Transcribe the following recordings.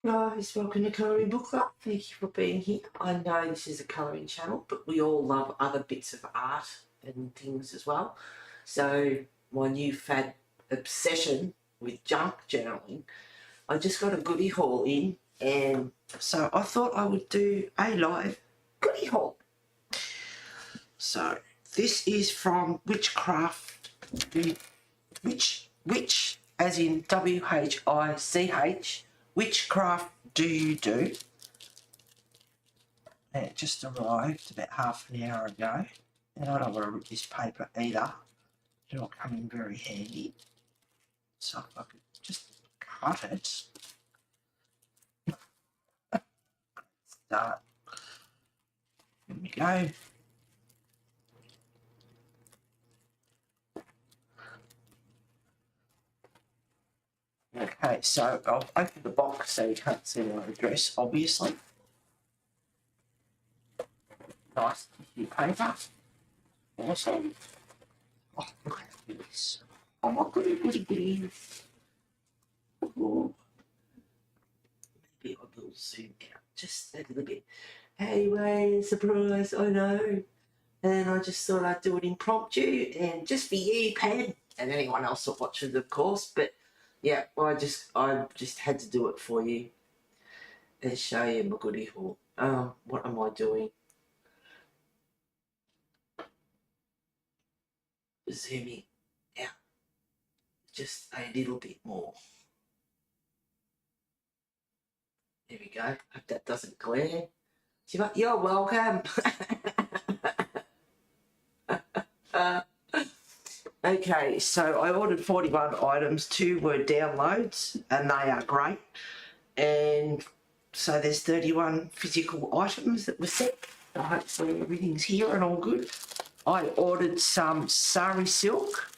Guys, welcome to Colouring Book Club. Thank you for being here. I know this is a colouring channel, but we all love other bits of art and things as well. So my new fad obsession with junk journaling, I just got a goodie haul in, and so I thought I would do a live goodie haul. So this is from Witchcraft, which as in WHICH. Witchcraft Do You Do? And it just arrived about half an hour ago. And I don't want to rip this paper either. It'll not come in very handy. So if I could just cut it. Start. Here we go. Okay, so I'll open the box so you can't see my address, obviously. Nice tissue paper. Awesome. Oh, look at this. Oh my goodie. Oh. Maybe I will zoom out just a little bit. Anyway, surprise, I know. And I just thought I'd do it impromptu and just for you, Pam, and anyone else that watches, of course, but yeah, I just had to do it for you and show you my goodie haul. What am I doing? Zooming out just a little bit more. There we go. Hope that doesn't glare. You're welcome. Okay, so I ordered 41 items, 2 were downloads, and they are great. And so there's 31 physical items that were sent. So hopefully everything's here and all good. I ordered some sari silk.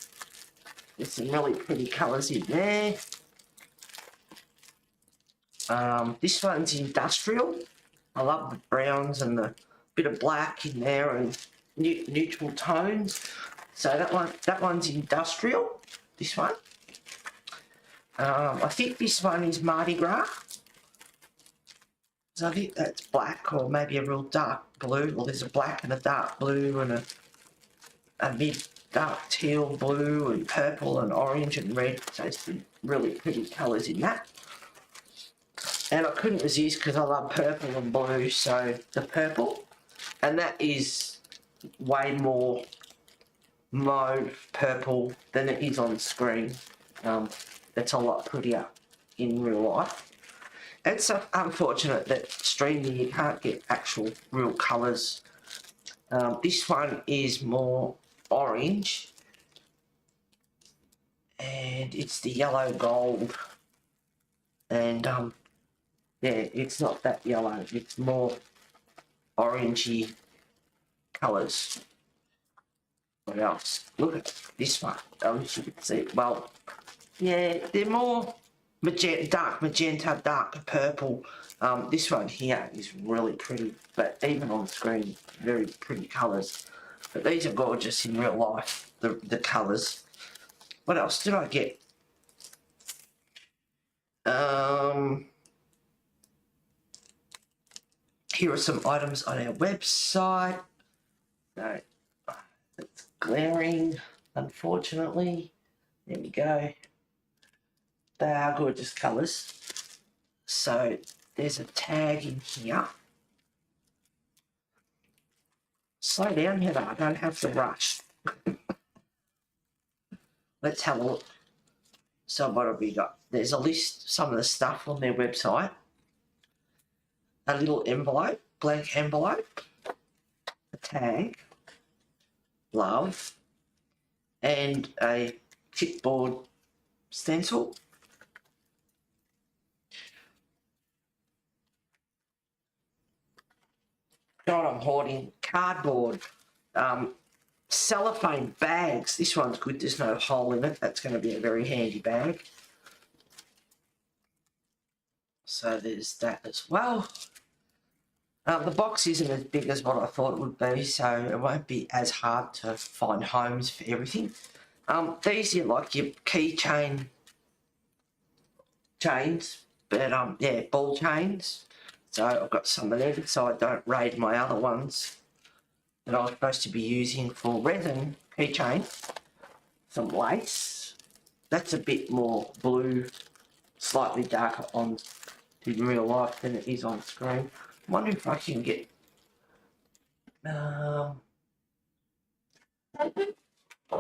There's some really pretty colours in there. This one's industrial. I love the browns and the bit of black in there and neutral tones. So that one's industrial, this one. I think this one is Mardi Gras. So I think that's black or maybe a real dark blue. Well, there's a black and a dark blue and a mid-dark teal blue and purple and orange and red. So it's some really pretty colours in that. And I couldn't resist because I love purple and blue, so the purple. And that is way more mauve purple than it is on screen. That's a lot prettier in real life. It's unfortunate that streaming you can't get actual real colours. This one is more orange and it's the yellow gold, and yeah, it's not that yellow, it's more orangey colours. What else? Look at this one. I wish you could see it. Well, yeah, they're more magenta, dark magenta, dark purple. This one here is really pretty, but even on screen, very pretty colours. But these are gorgeous in real life, the colours. What else did I get? Here are some items on our website. No. It's glaring, unfortunately. There we go. They are gorgeous colours. So there's a tag in here. Slow down, Heather. I don't have to rush. Let's have a look. So what have we got? There's a list, some of the stuff on their website. A little envelope, blank envelope. A tag. Love, and a chipboard stencil. God, I'm hoarding cardboard, cellophane bags. This one's good, there's no hole in it. That's going to be a very handy bag. So there's that as well. The box isn't as big as what I thought it would be, so it won't be as hard to find homes for everything. These are like your keychain chains, But yeah, ball chains. So I've got some of them, so I don't raid my other ones that I was supposed to be using for resin keychain. Some lace. That's a bit more blue, slightly darker on in real life than it is on screen. I wonder if I can get let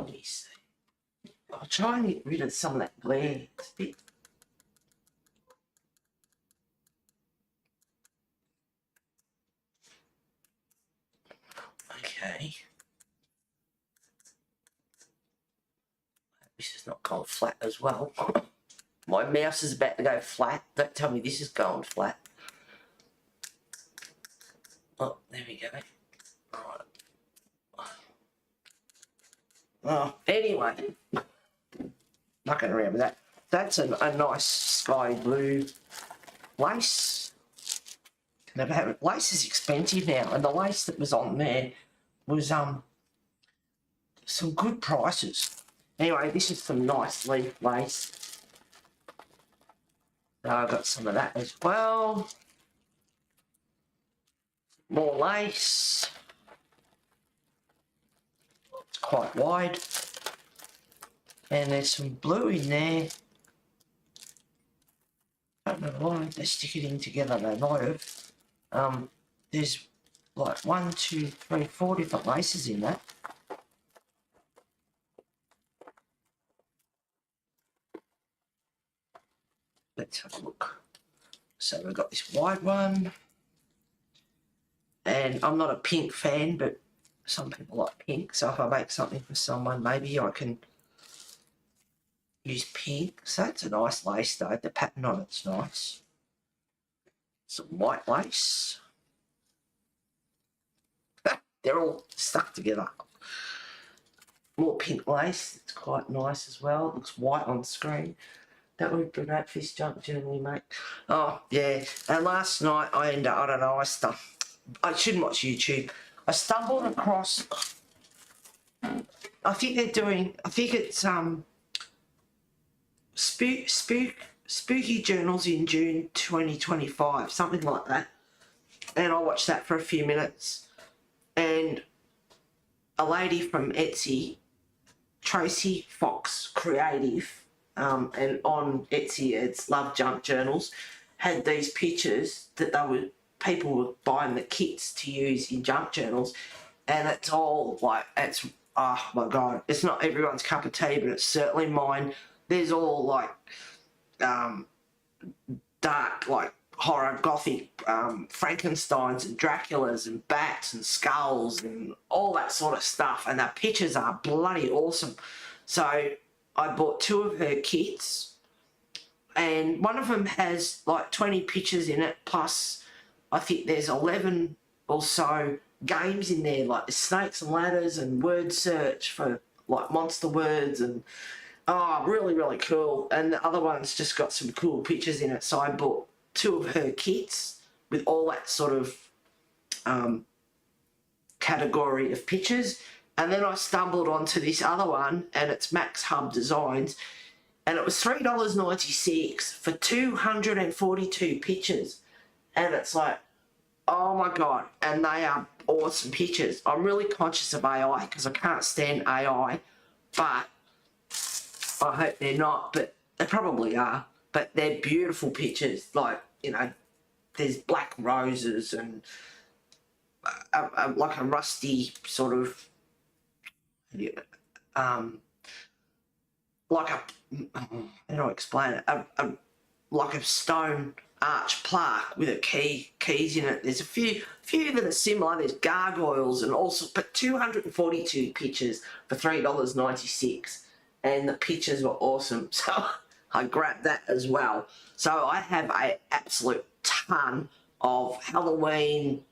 me see. I'll try and get rid of some of that glare. It's a bit. Okay. This is not going flat as well. My mouse is about to go flat. Don't tell me this is going flat. Oh, there we go. Right. Oh, anyway. Mucking around with that. That's a nice sky blue lace. Never had it. Lace is expensive now, and the lace that was on there was some good prices. Anyway, this is some nice leaf lace. So I got some of that as well. More lace. It's quite wide. And there's some blue in there. I don't know why they stick it in together, they might have. There's like 1, 2, 3, 4 different laces in that. Let's have a look. So we've got this wide one. And I'm not a pink fan, but some people like pink. So if I make something for someone, maybe I can use pink. So that's a nice lace though. The pattern on it's nice. Some white lace. They're all stuck together. More pink lace. It's quite nice as well. It looks white on screen. That would be great for this junk journal, mate. Oh, yeah. And last night I ended up, I don't know, I shouldn't watch YouTube. I stumbled across, I think it's Spooky Journals in June 2025, something like that. And I watched that for a few minutes. And a lady from Etsy, Tracy Fox Creative, and on Etsy it's Love Junk Journals, had these pictures that people were buying the kits to use in junk journals, and it's all like, it's, oh my god, it's not everyone's cup of tea, but it's certainly mine. There's all like dark, like horror, gothic, Frankensteins and Draculas and bats and skulls and all that sort of stuff, and the pictures are bloody awesome. So I bought 2 of her kits, and one of them has like 20 pictures in it, plus I think there's 11 or so games in there, like the snakes and ladders and word search for like monster words, and oh, really, really cool. And the other one's just got some cool pictures in it. So I bought 2 of her kits with all that sort of category of pictures. And then I stumbled onto this other one, and it's Max Hub Designs, and it was $3.96 for 242 pictures. And it's like, oh my god, and they are awesome pictures. I'm really conscious of AI because I can't stand AI, but I hope they're not, but they probably are. But they're beautiful pictures, like, you know, there's black roses and like a rusty sort of, like a, how do I explain it? Like a stone arch plaque with a keys in it. There's a few that are similar. There's gargoyles and also, but 242 pictures for $3.96, and the pictures were awesome. So I grabbed that as well. So I have an absolute ton of Halloween,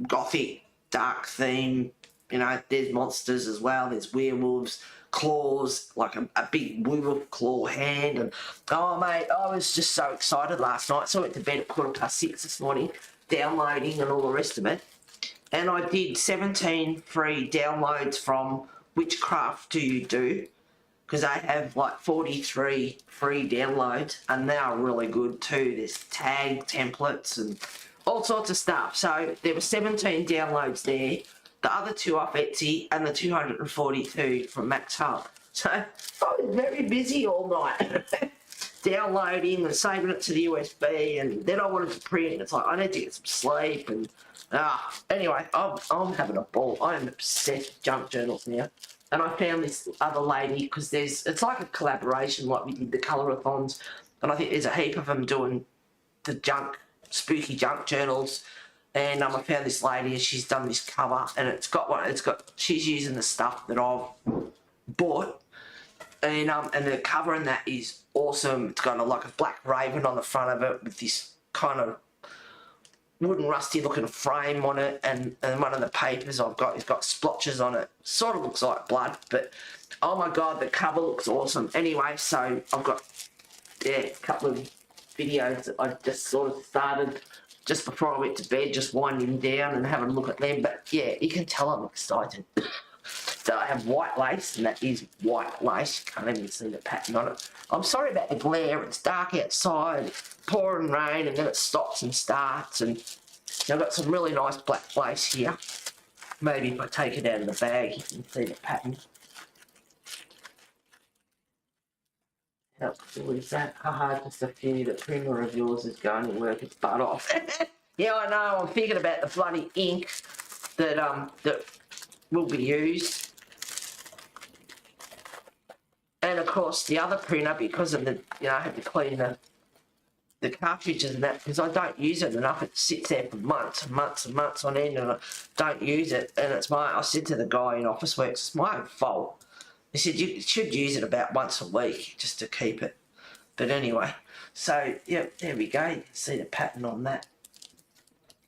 gothic, dark theme. You know, there's monsters as well. There's werewolves, claws, like a big werewolf claw hand. And oh mate, I was just so excited last night. So I went to bed at 6:15 this morning, downloading and all the rest of it. And I did 17 free downloads from Witchcraft Do You Do. because they have like 43 free downloads, and they are really good too. There's tag templates and all sorts of stuff. So there were 17 downloads there, the other 2 off Etsy, and the 242 from Max Hub. So I was very busy all night downloading and saving it to the USB, and then I wanted to print. It's like I need to get some sleep, and anyway, I'm having a ball. I am obsessed with junk journals now. And I found this other lady, because it's like a collaboration, like we did the colourathons, and I think there's a heap of them doing the spooky junk journals. And I found this lady, and she's done this cover, and she's using the stuff that I've bought, and the cover and that is awesome. It's got like a black raven on the front of it with this kind of wooden rusty looking frame on it, and one of the papers I've got has got splotches on it. Sort of looks like blood, but oh my god, the cover looks awesome. Anyway, so I've got a couple of videos that I just sort of started just before I went to bed, just winding down and having a look at them. But yeah, you can tell I'm excited. So I have white lace, and that is white lace. You can't even see the pattern on it. I'm sorry about the glare. It's dark outside, pouring rain, and then it stops and starts. And I've got some really nice black lace here. Maybe if I take it out of the bag, you can see the pattern. How cool is that? Haha, just a few. The printer of yours is going to work its butt off. Yeah, I know. I'm thinking about the bloody ink that will be used. And of course the other printer, because of the, I have to clean the cartridges and that, because I don't use it enough. It sits there for months and months and months on end, and I don't use it. And I said to the guy in Officeworks, it's my own fault. He said, you should use it about once a week just to keep it. But anyway, so yeah, there we go. You can see the pattern on that.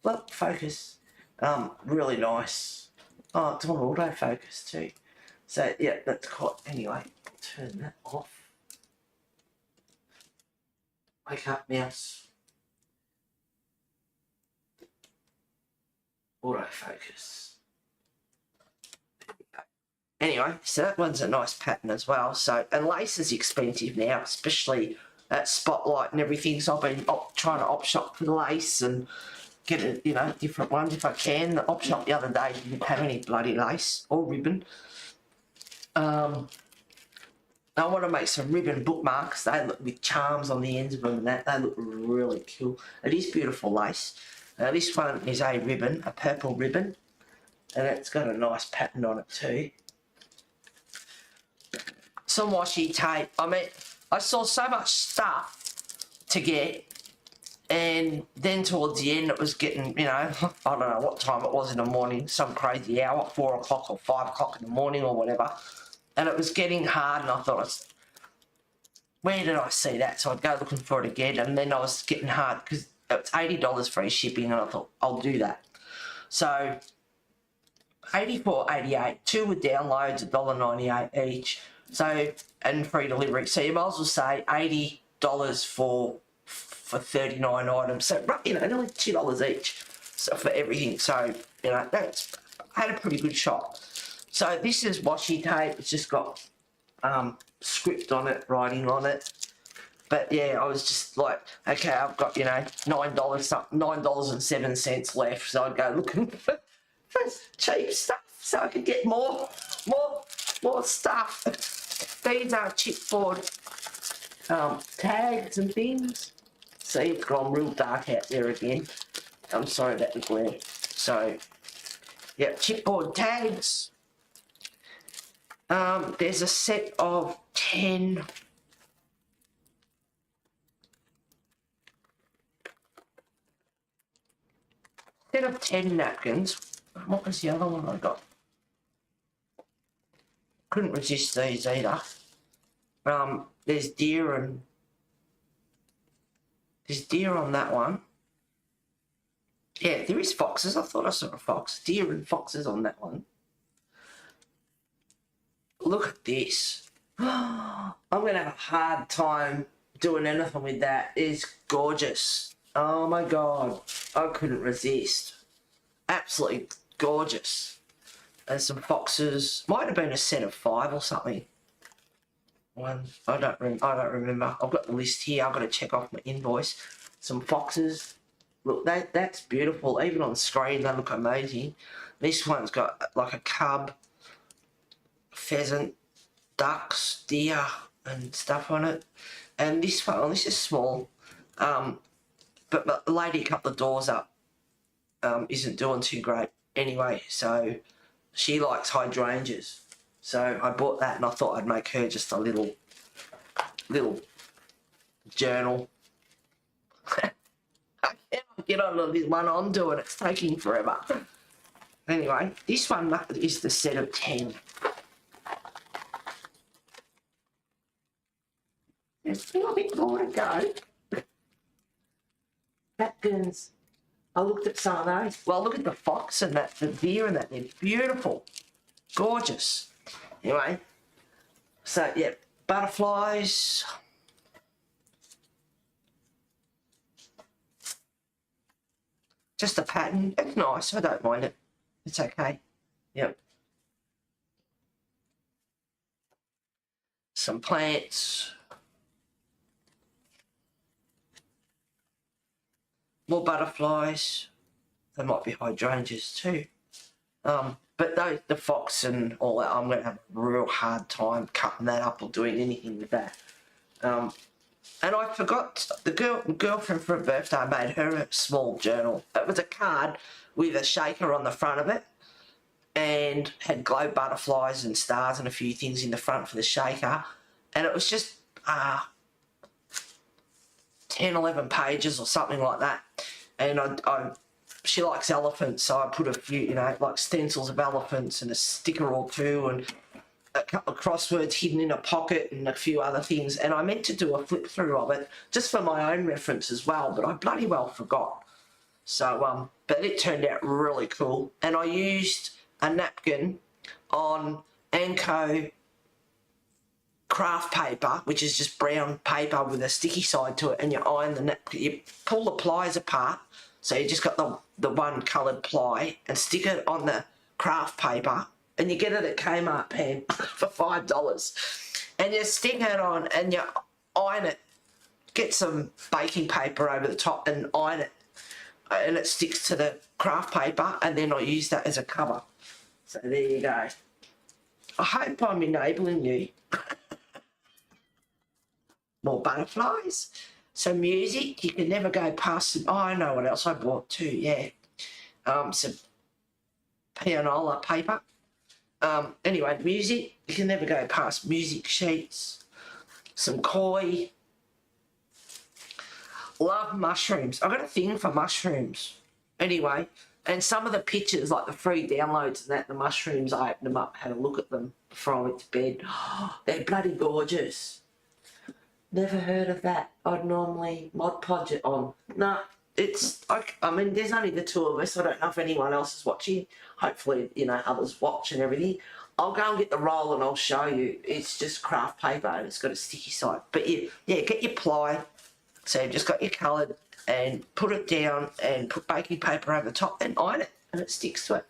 Look, focus. Really nice. Oh, it's on autofocus too. So yeah, that's quite, anyway, I'll turn that off. Wake up, mouse. Autofocus. There we go. Anyway, so that one's a nice pattern as well. So, and lace is expensive now, especially at Spotlight and everything. So I've been trying to op shop for the lace and get a, different ones if I can. The op shop the other day didn't have any bloody lace or ribbon. I want to make some ribbon bookmarks. They look with charms on the ends of them and that. They look really cool. It is beautiful lace. This one is a ribbon, a purple ribbon, and it's got a nice pattern on it too. Some washi tape. I mean, I saw so much stuff to get, and then towards the end it was getting, I don't know what time it was in the morning, some crazy hour, 4 o'clock or 5 o'clock in the morning or whatever, and it was getting hard, and I thought, where did I see that? So I'd go looking for it again, and then I was getting hard because it was $80 free shipping, and I thought, I'll do that. So $84.88, 2 with downloads, $1.98 each. So, and free delivery. So you might as well say $80 for 39 items. So, nearly $2 each. So for everything. So, that's, I had a pretty good shop. So this is washi tape. It's just got script on it, writing on it. But yeah, I was just like, okay, I've got, $9.07 left. So I'd go looking for cheap stuff so I could get more stuff. These are chipboard tags and things. See, it's gone real dark out there again. I'm sorry about the glare. So, yeah, chipboard tags. There's a set of 10. Set of 10 napkins. What was the other one I got? Couldn't resist these either. There's deer on that one. Yeah, there is foxes. I thought I saw a fox. Deer and foxes on that one. Look at this. I'm going to have a hard time doing anything with that. It's gorgeous. Oh my God. I couldn't resist. Absolutely gorgeous. And some foxes. Might have been a set of 5 or something. one. I don't remember. I've got the list here. I've got to check off my invoice. Some foxes. Look, that's beautiful. Even on screen, they look amazing. This one's got like a cub, pheasant, ducks, deer, and stuff on it. And this one, this is small. But the lady a couple of doors up isn't doing too great anyway. So she likes hydrangeas. So I bought that and I thought I'd make her just a little journal. I cannot get on this one I'm doing. It's taking forever. Anyway, this one is the set of 10. There's still a bit more to go. Napkins. I looked at some of those. Well, look at the fox and that, the deer and that. They're beautiful. Gorgeous. Anyway, so yeah, butterflies. Just a pattern. It's nice. I don't mind it. It's okay. Yep. Some plants. More butterflies. There might be hydrangeas too. But the fox and all that, I'm going to have a real hard time cutting that up or doing anything with that. And I forgot, the girlfriend for her birthday made her a small journal. It was a card with a shaker on the front of it and had glow butterflies and stars and a few things in the front for the shaker. And it was just 10, 11 pages or something like that. And she likes elephants, so I put a few, you know, like stencils of elephants and a sticker or two and a couple of crosswords hidden in a pocket and a few other things. And I meant to do a flip through of it just for my own reference as well, but I bloody well forgot. So, but it turned out really cool. And I used a napkin on Anko craft paper, which is just brown paper with a sticky side to it, and you iron the napkin. You pull the plies apart, so you just got the one coloured ply and stick it on the craft paper, and you get it at Kmart Pan for $5. And you stick it on and you iron it. Get some baking paper over the top and iron it, and it sticks to the craft paper, and then I use that as a cover. So there you go. I hope I'm enabling you. More butterflies. Some music. You can never go past some. Oh, I know what else I bought too. Yeah. Some pianola paper. Anyway, music. You can never go past music sheets. Some koi. Love mushrooms. I got a thing for mushrooms. Anyway, and some of the pictures, like the free downloads and that, the mushrooms, I opened them up, had a look at them before I went to bed. They're bloody gorgeous. Never heard of that. I'd normally Mod Podge it on. No, it's, I mean, there's only the two of us. I don't know if anyone else is watching. Hopefully, you know, others watch and everything. I'll go and get the roll and I'll show you. It's just craft paper and it's got a sticky side. But yeah, get your ply. So you've just got your coloured and put it down and put baking paper over the top and iron it and it sticks to it.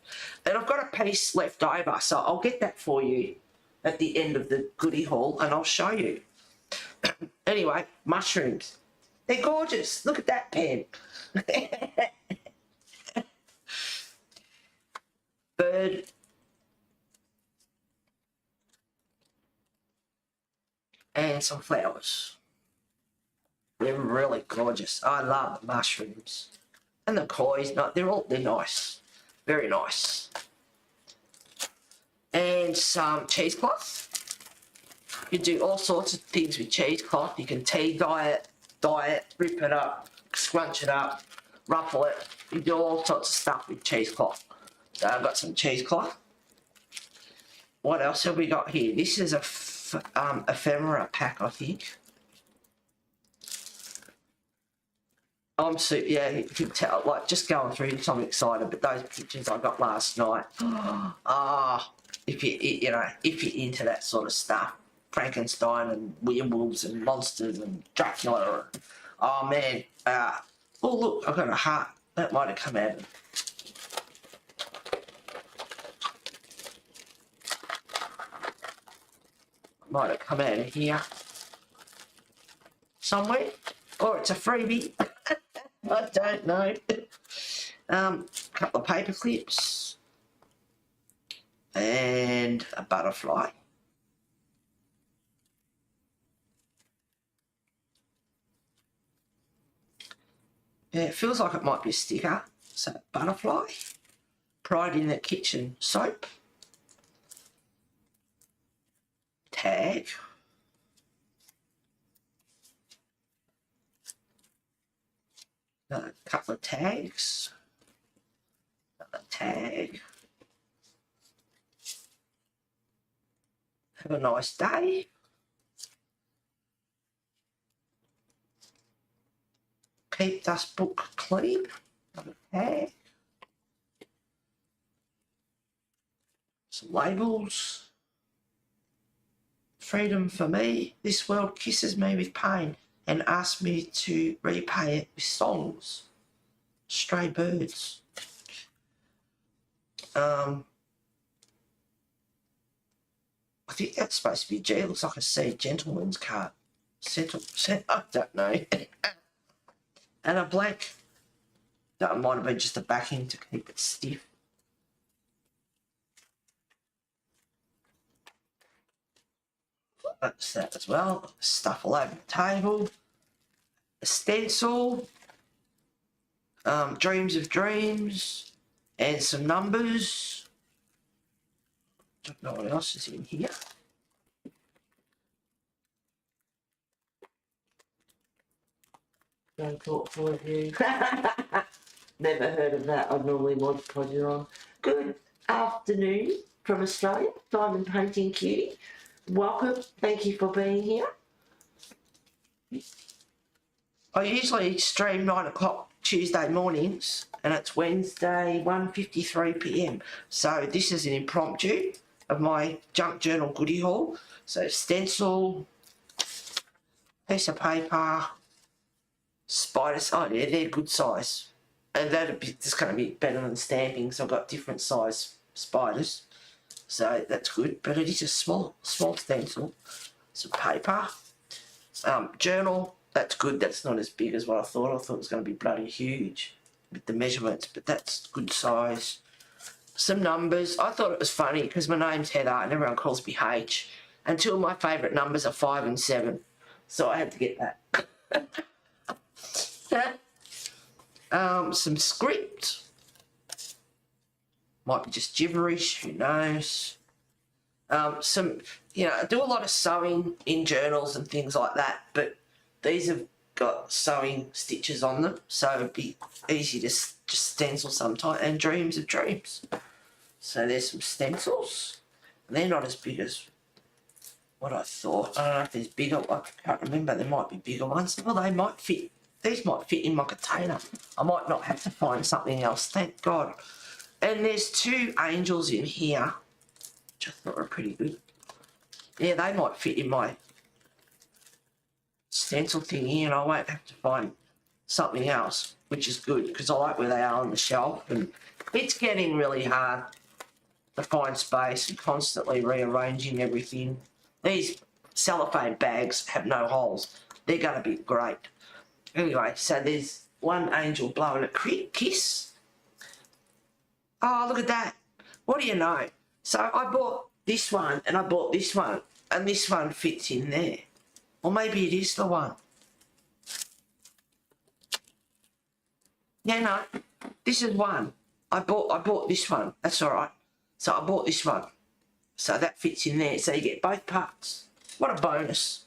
And I've got a piece left over, so I'll get that for you at the end of the goodie haul and I'll show you. Anyway, mushrooms. They're gorgeous. Look at that pen. Bird. And some flowers. They're really gorgeous. I love the mushrooms. And the koi's, they're nice. Very nice. And some cheesecloth. You do all sorts of things with cheesecloth. You can dye it, rip it up, scrunch it up, ruffle it. You do all sorts of stuff with cheesecloth. So I've got some cheesecloth. What else have we got here? This is a ephemera pack, I think. Yeah, you can tell, like, just going through this, I'm excited, but those pictures I got last night, if you're into that sort of stuff, Frankenstein and werewolves and monsters and Dracula, oh man, oh look, I've got a heart, that might have come out of it. Might have come out of here somewhere, or it's a freebie. I don't know. Couple of paper clips and a butterfly. Yeah, it feels like it might be a sticker. So butterfly, Pride in the Kitchen soap, tag, a couple of tags, another tag. Have a nice day. Keep this book clean. Another tag. Some labels. Freedom for me. This world kisses me with pain and asks me to repay it with songs. Stray birds. I think that's supposed to be G. It looks like a C, gentleman's card. I don't know. And a blank. That might have been just a backing to keep it stiff. That's that as well. Stuff all over the table. A stencil. Dreams of Dreams. And some numbers. Don't know what else is in here. Don't talk for you. Never heard of that. I normally want to put it on. Good afternoon from Australia. Diamond Painting Cutie. Welcome. Thank you for being here. I usually stream 9 o'clock Tuesday mornings and it's Wednesday 1:53 p.m. So this is an impromptu of my junk journal goodie haul. So stencil, piece of paper, spiders. Oh yeah, they're good size. And that's going to be better than stamping, so I've got different size spiders. So that's good, but it is a small stencil. Some paper. Journal, that's good. That's not as big as what I thought. I thought it was going to be bloody huge with the measurements, but that's good size. Some numbers. I thought it was funny because my name's Heather and everyone calls me H. And two of my favourite numbers are 5 and 7. So I had to get that. Some script. Might be just gibberish, who knows. Some, I do a lot of sewing in journals and things like that, but these have got sewing stitches on them, so it'd be easy to just stencil sometimes. And Dreams of Dreams. So there's some stencils. They're not as big as what I thought. I don't know if there's bigger. I can't remember. There might be bigger ones. Well, they might fit. These might fit in my container. I might not have to find something else. Thank God. And there's 2 angels in here, which I thought were pretty good. Yeah, they might fit in my stencil thing here, and I won't have to find something else, which is good because I like where they are on the shelf. And it's getting really hard to find space and constantly rearranging everything. These cellophane bags have no holes. They're going to be great. Anyway, so there's one angel blowing a kiss. Oh, look at that. What do you know? So I bought this one and I bought this one, and this one fits in there. Or maybe it is the one. Yeah, no, this is one. I bought this one. That's all right. So I bought this one. So that fits in there. So you get both parts. What a bonus.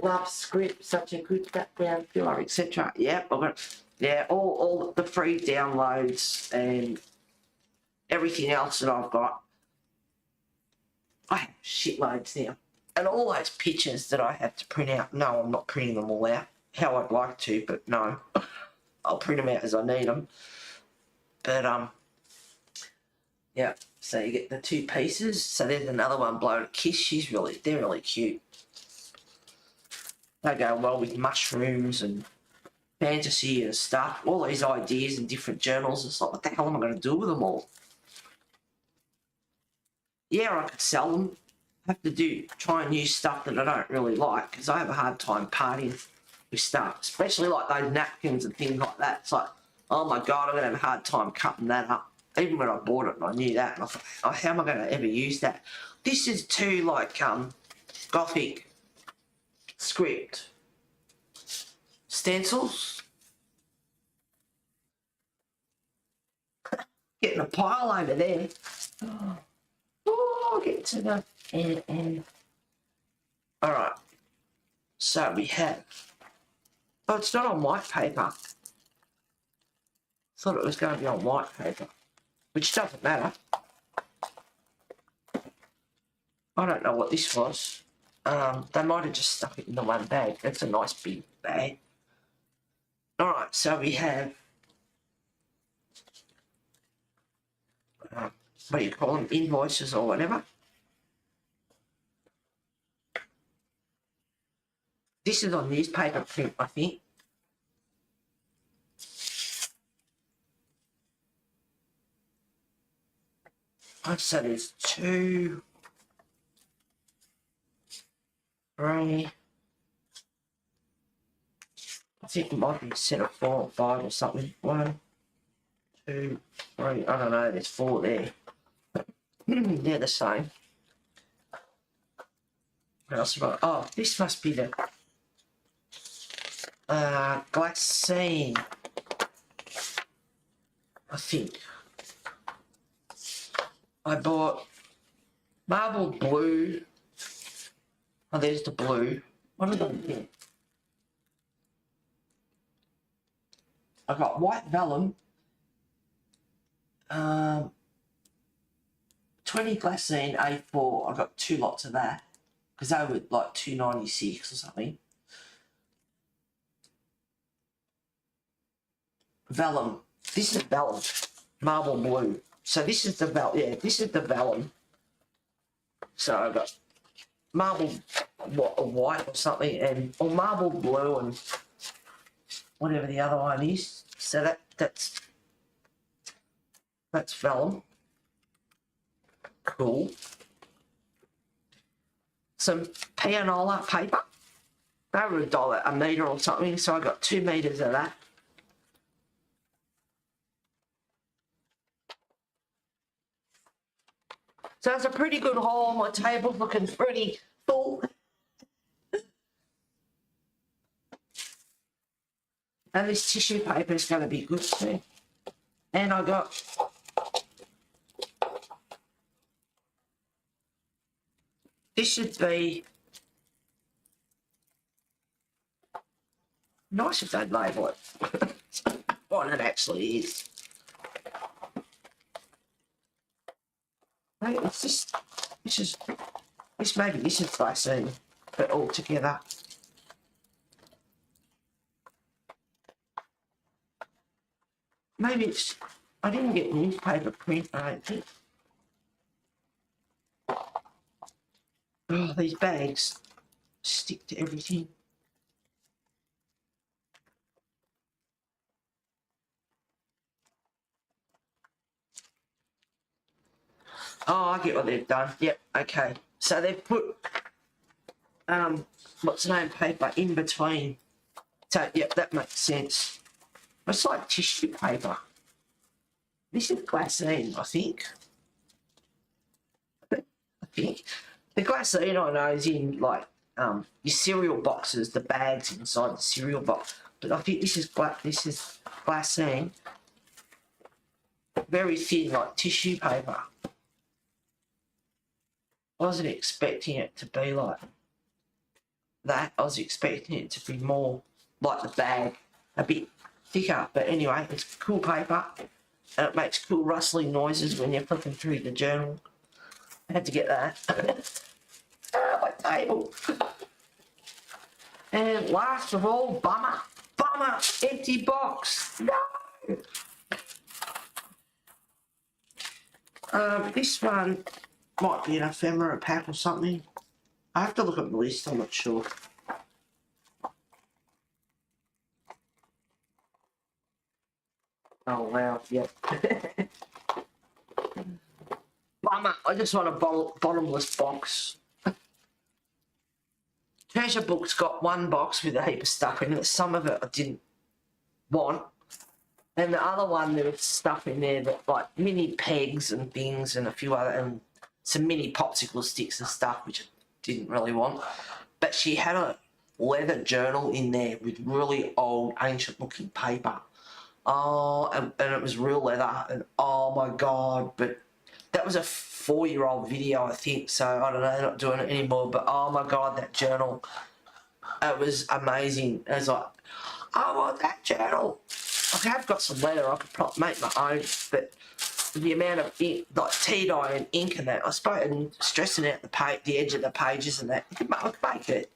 Love script, such a good background filler, etc. Yep, I've got all the free downloads and everything else that I've got. I have shitloads now. And all those pictures that I have to print out. No, I'm not printing them all out. How I'd like to, but no. I'll print them out as I need them. But yeah. So you get the 2 pieces. So there's another one blowing a kiss. They're really cute. They go well with mushrooms and fantasy and stuff. All these ideas in different journals. It's like, what the hell am I going to do with them all? yeah, I could sell them. I have to try and use stuff that I don't really like because I have a hard time parting with stuff, especially like those napkins and things like that. It's like, oh my God, I'm going to have a hard time cutting that up. Even when I bought it, I knew that. And I thought, oh, how am I going to ever use that? This is too like Gothic script stencils. Getting a pile over there. Oh, get to the end. All right. So we have. Oh, it's not on white paper. Thought it was going to be on white paper, which doesn't matter. I don't know what this was. They might have just stuck it in the one bag. That's a nice big bag. All right, so we have. What do you call them? Invoices or whatever. This is on newspaper print, I think. So there's 2, 3. I think it might be a set of 4 or 5 or something. 1, 2, 3. I don't know. There's 4 there. They're the same. What else have I? Oh, this must be the glassine, I think. I bought marble blue. Oh, there's the blue. What did I get? I got white vellum, 20 glassine A4. I got 2 lots of that because they were like $2.96 or something. Vellum. This is vellum, marble blue. So this is the vellum. Yeah, this is the vellum. So I got marble white or something, or marble blue and whatever the other one is. So that's vellum. Cool. Some pianola paper. They were $1 a metre or something, so I got 2 metres of that. So it's a pretty good haul. My table's looking pretty full. And this tissue paper is going to be good too. And I got this should be nice if they'd label it. What it actually is. Maybe it's just maybe this is glassine, but all together. Maybe it's, I didn't get newspaper print, I don't think. Oh, these bags stick to everything. Oh, I get what they've done. Yep, okay. So they've put, what's the name, paper in between. So, yep, that makes sense. It's like tissue paper. This is glassine, I think. The glassine I know is in like your cereal boxes, the bags inside the cereal box. But I think this is glassine. Very thin, like tissue paper. I wasn't expecting it to be like that. I was expecting it to be more like the bag, a bit thicker. But anyway, it's cool paper and it makes cool rustling noises when you're flipping through the journal. I had to get that. My table. And last of all, bummer, empty box. No. This one might be an ephemera pack or something. I have to look at the list, I'm not sure. Oh wow, yep. Bummer. I just want a bottomless box. Treasure Book's got one box with a heap of stuff in it. Some of it I didn't want. And the other one, there was stuff in there that like mini pegs and things and a few other, and some mini popsicle sticks and stuff, which I didn't really want. But she had a leather journal in there with really old, ancient-looking paper. Oh, and it was real leather, and oh my God, but that was a 4-year-old video, I think, so I don't know, they're not doing it anymore, but oh my God, that journal, it was amazing. It was like, I want that journal. I have got some leather, I could probably make my own, but the amount of ink, like tea dye and ink and that, I suppose, and stressing out the edge of the pages and that, I could make it.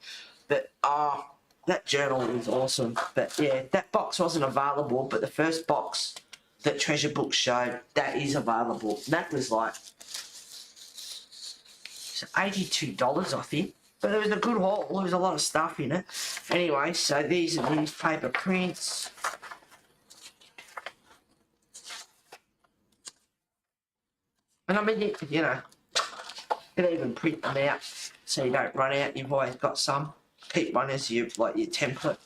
But that journal is awesome. But yeah, that box wasn't available, but the first box that Treasure Book showed, that is available. That was like $82, I think. But it was a good haul. There was a lot of stuff in it. Anyway, so these are newspaper prints. And I mean, you know, you can even print them out so you don't run out. You've always got some. Keep one as your template.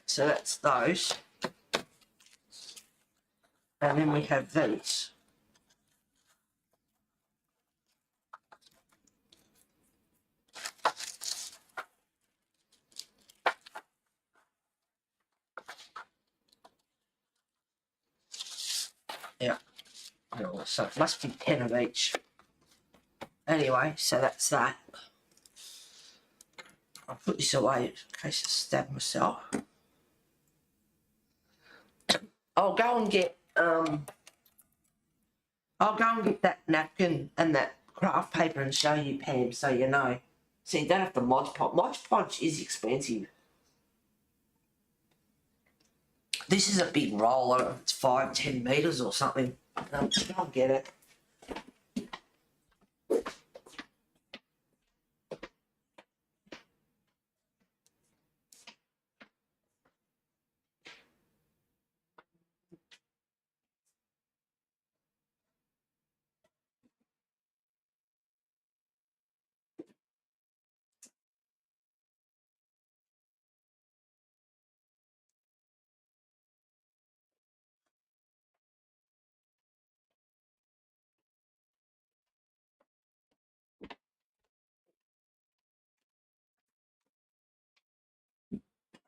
So that's those. And then we have these. Yeah. So it must be 10 of each. Anyway, so that's that. I'll put this away in case I stab myself. I'll go and get that napkin and that craft paper and show you, Pam, so you know. So you don't have to Mod Podge. Mod Podge is expensive. This is a big roll. I don't know if it's 5-10 metres or something. I'll get it.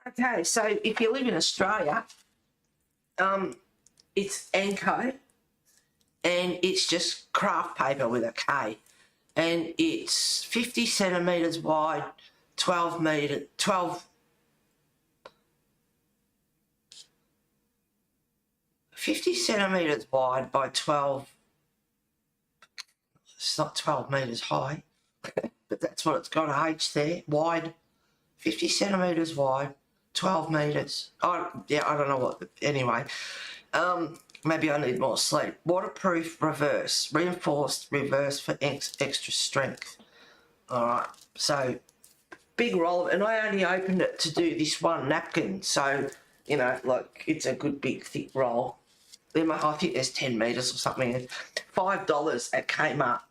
Okay, so if you live in Australia, it's Anco, and it's just craft paper with a K, and it's 50 centimetres wide, 50 centimetres wide by 12, it's not 12 metres high, but that's what it's got, a H there, wide, 50 centimetres wide, 12 metres. Yeah, I don't know what, anyway. Maybe I need more sleep. Waterproof reverse, reinforced reverse for extra strength. All right, so big roll, and I only opened it to do this one napkin, so, you know, like, it's a good big thick roll. I think there's 10 metres or something. $5 at Kmart.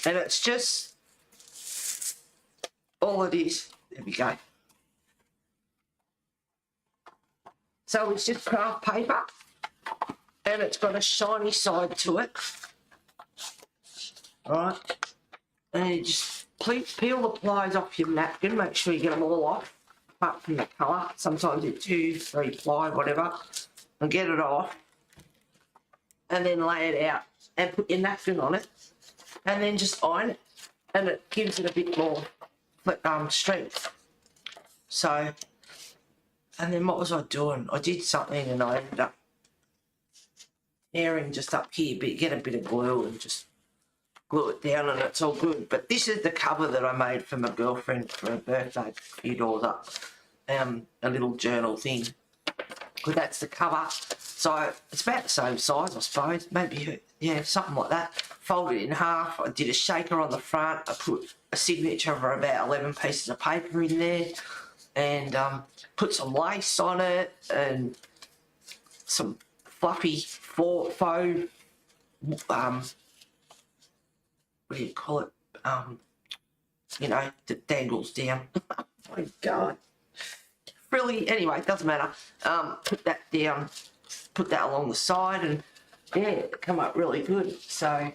And it's just, all it is, there we go. So it's just craft paper, and it's got a shiny side to it. Right, and you just peel the plies off your napkin, make sure you get them all off, apart from the colour. Sometimes it's 2, 3 ply, whatever, and get it off, and then lay it out and put your napkin on it, and then just iron it, and it gives it a bit more strength. So, and then what was I doing? I did something and I ended up tearing just up here, but you get a bit of glue and just glue it down and it's all good. But this is the cover that I made for my girlfriend for her birthday, a few doors up, a little journal thing. But that's the cover. So it's about the same size, I suppose, maybe, yeah, something like that. Fold it in half. I did a shaker on the front. I put a signature of about 11 pieces of paper in there, and put some lace on it and some fluffy faux what do you call it? You know, that dangles down. Oh my God. Really, anyway, it doesn't matter. Put that down, put that along the side, and yeah, it come up really good. So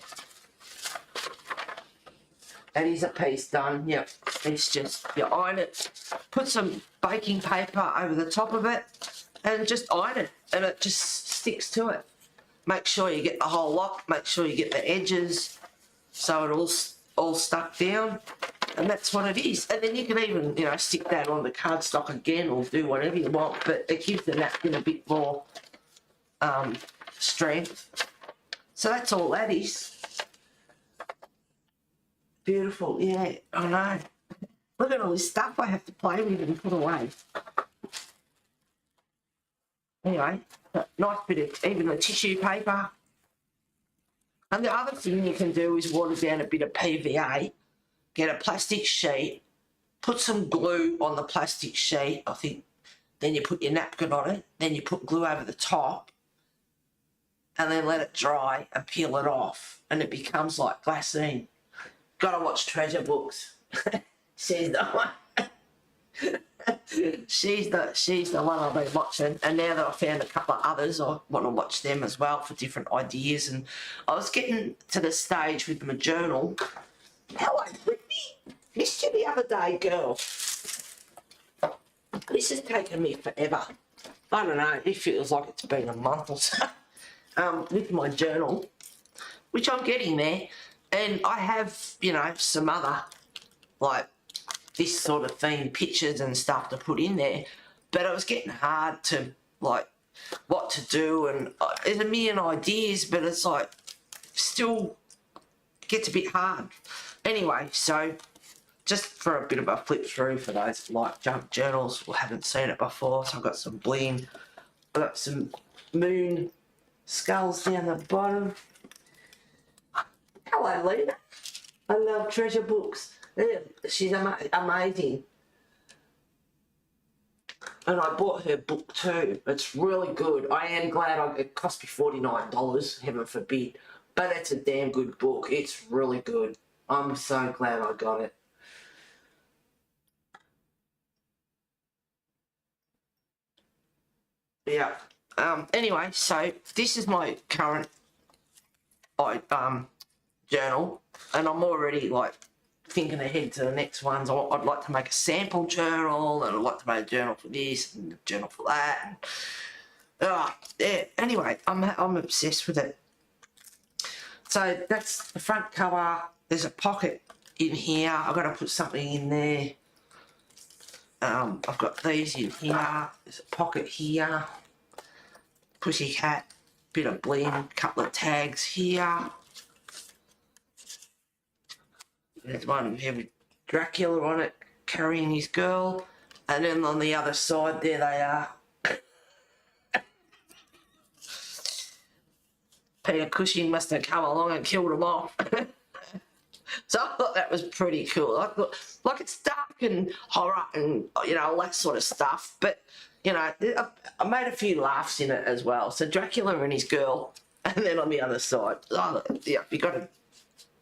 that is a piece done. Yep, it's just, you iron it, put some baking paper over the top of it, and just iron it, and it just sticks to it. Make sure you get the whole lot, make sure you get the edges, so it all stuck down, and that's what it is. And then you can even, you know, stick that on the cardstock again, or do whatever you want, but it gives the napkin a bit more strength. So that's all that is. Beautiful, yeah, I know. Look at all this stuff I have to play with and put away. Anyway, nice bit of, even the tissue paper. And the other thing you can do is water down a bit of PVA, get a plastic sheet, put some glue on the plastic sheet, I think, then you put your napkin on it, then you put glue over the top, and then let it dry and peel it off, and it becomes like glassine. Gotta watch Treasure Books. She's the one. she's the one I've been watching, and now that I've found a couple of others, I want to watch them as well for different ideas. And I was getting to the stage with my journal. Hello, Whitney. Missed you the other day, girl. This has taken me forever. I don't know, it feels like it's been a month or so. With my journal, which I'm getting there. And I have, you know, some other, like, this sort of thing, pictures and stuff to put in there. But it was getting hard to, like, what to do. And there's a million ideas, but it's, like, still gets a bit hard. Anyway, so just for a bit of a flip through for those that like junk journals or haven't seen it before. So I've got some bling. I've got some moon skulls down the bottom. Hello, Lena. I love Treasure Books. Yeah, she's amazing. And I bought her book too. It's really good. I am glad it cost me $49, heaven forbid. But it's a damn good book. It's really good. I'm so glad I got it. Yeah. Anyway, so this is my current journal, and I'm already like thinking ahead to the next ones. I'd like to make a sample journal, and I'd like to make a journal for this and a journal for that. Yeah. Anyway, I'm obsessed with it. So that's the front cover. There's a pocket in here. I've got to put something in there. I've got these in here. There's a pocket here. Pussycat, bit of bling, couple of tags here. There's one here with Dracula on it, carrying his girl. And then on the other side there they are. Peter Cushing must have come along and killed them off. So I thought that was pretty cool. I thought, like, it's dark and horror and, you know, all that sort of stuff. But, you know, I made a few laughs in it as well. So Dracula and his girl, and then on the other side, oh, yeah, if you've got a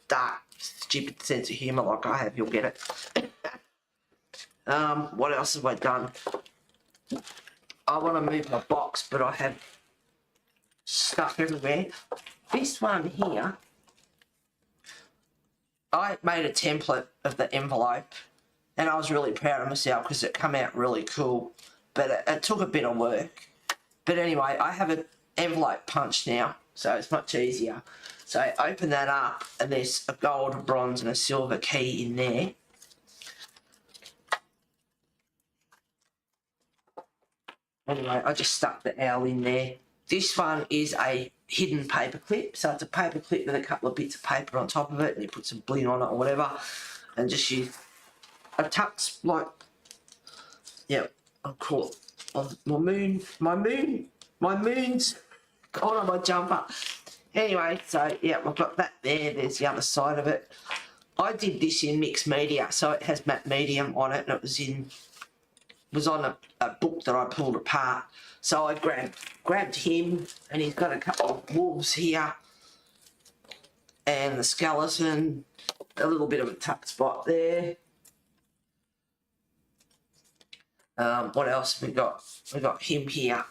dark, stupid sense of humour like I have, you'll get it. What else have I done? I want to move my box, but I have stuff everywhere. This one here, I made a template of the envelope, and I was really proud of myself because it came out really cool, but it took a bit of work. But anyway, I have an envelope punch now, so it's much easier. So I open that up, and there's a gold, a bronze and a silver key in there. Anyway, I just stuck the owl in there. This one is a hidden paper clip, so it's a paper clip with a couple of bits of paper on top of it, and you put some bling on it or whatever, and just use a tux, like, yeah, I'll call it my moon's gone on my jumper. Anyway, so yeah, I've got that there. There's the other side of it. I did this in mixed media, so it has matte medium on it, and it was on a book that I pulled apart. So I grabbed him, and he's got a couple of wolves here, and the skeleton, A little bit of a tuck spot there. What else we got? We got him here.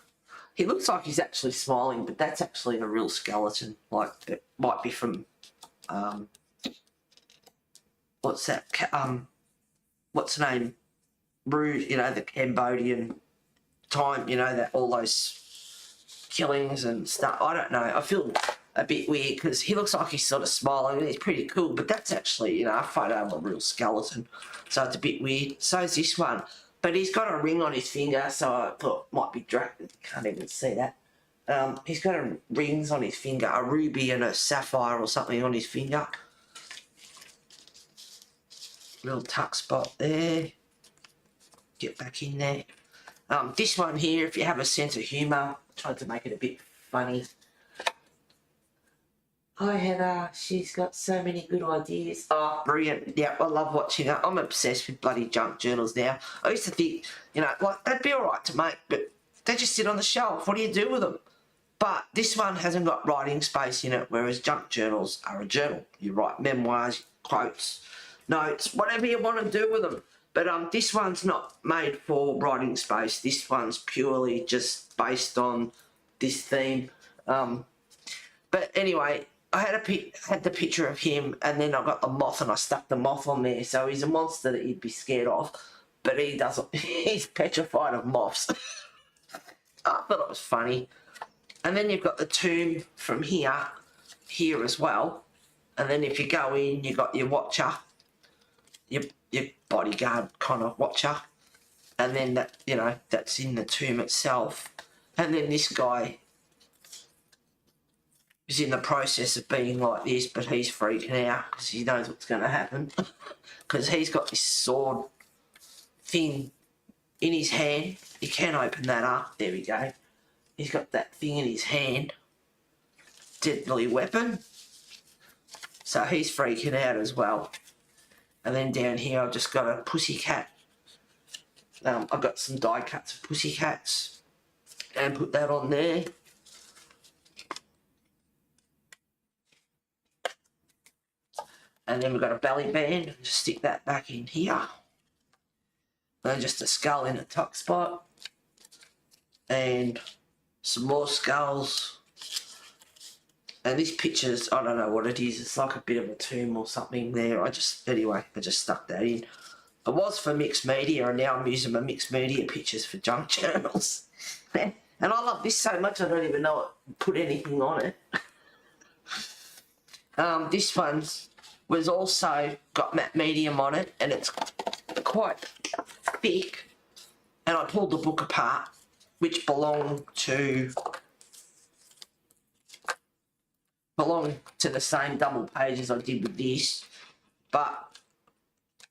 He looks like he's actually smiling, but that's actually a real skeleton. Like, it might be from, what's that? What's the name? Rude, you know, the Cambodian time, you know, that all those killings and stuff. I don't know. I feel a bit weird because he looks like he's sort of smiling and he's pretty cool, but that's actually, you know, a photo of a real skeleton. So it's a bit weird. So is this one. But he's got a ring on his finger, so I thought might be dragged. Can't even see that. He's got rings on his finger, a ruby and a sapphire or something on his finger. Little tuck spot there. Get back in there. This one here, if you have a sense of humour, tried to make it a bit funny. Hi Heather, she's got so many good ideas. Oh, brilliant. Yeah, I love watching her. I'm obsessed with bloody junk journals now. I used to think, you know, like, they'd be alright to make, but they just sit on the shelf. What do you do with them? But this one hasn't got writing space in it, whereas junk journals are a journal. You write memoirs, quotes, notes, whatever you want to do with them. But this one's not made for writing space. This one's purely just based on this theme. But anyway, I had the picture of him, and then I got the moth and I stuck the moth on there. So he's a monster that you'd be scared of, but he doesn't. He's petrified of moths. I thought it was funny. And then you've got the tomb from here as well. And then if you go in, you've got your watcher, your bodyguard kind of watcher. And then that, you know, that's in the tomb itself. And then this guy is in the process of being like this, but he's freaking out because he knows what's going to happen. Because he's got this sword thing in his hand. He can open that up. There we go. He's got that thing in his hand. Deadly weapon. So he's freaking out as well. And then down here I've just got a pussycat. I've got some die cuts of pussycats. And put that on there. And then we've got a belly band, just stick that back in here. And just a skull in a tuck spot. And some more skulls. And this picture's, I don't know what it is, it's like a bit of a tomb or something there. Anyway, I just stuck that in. It was for mixed media, and now I'm using my mixed media pictures for junk journals. And I love this so much I don't even know it, put anything on it. This one's was also got matte medium on it, and it's quite thick. And I pulled the book apart, which belonged to the same double page as I did with this, but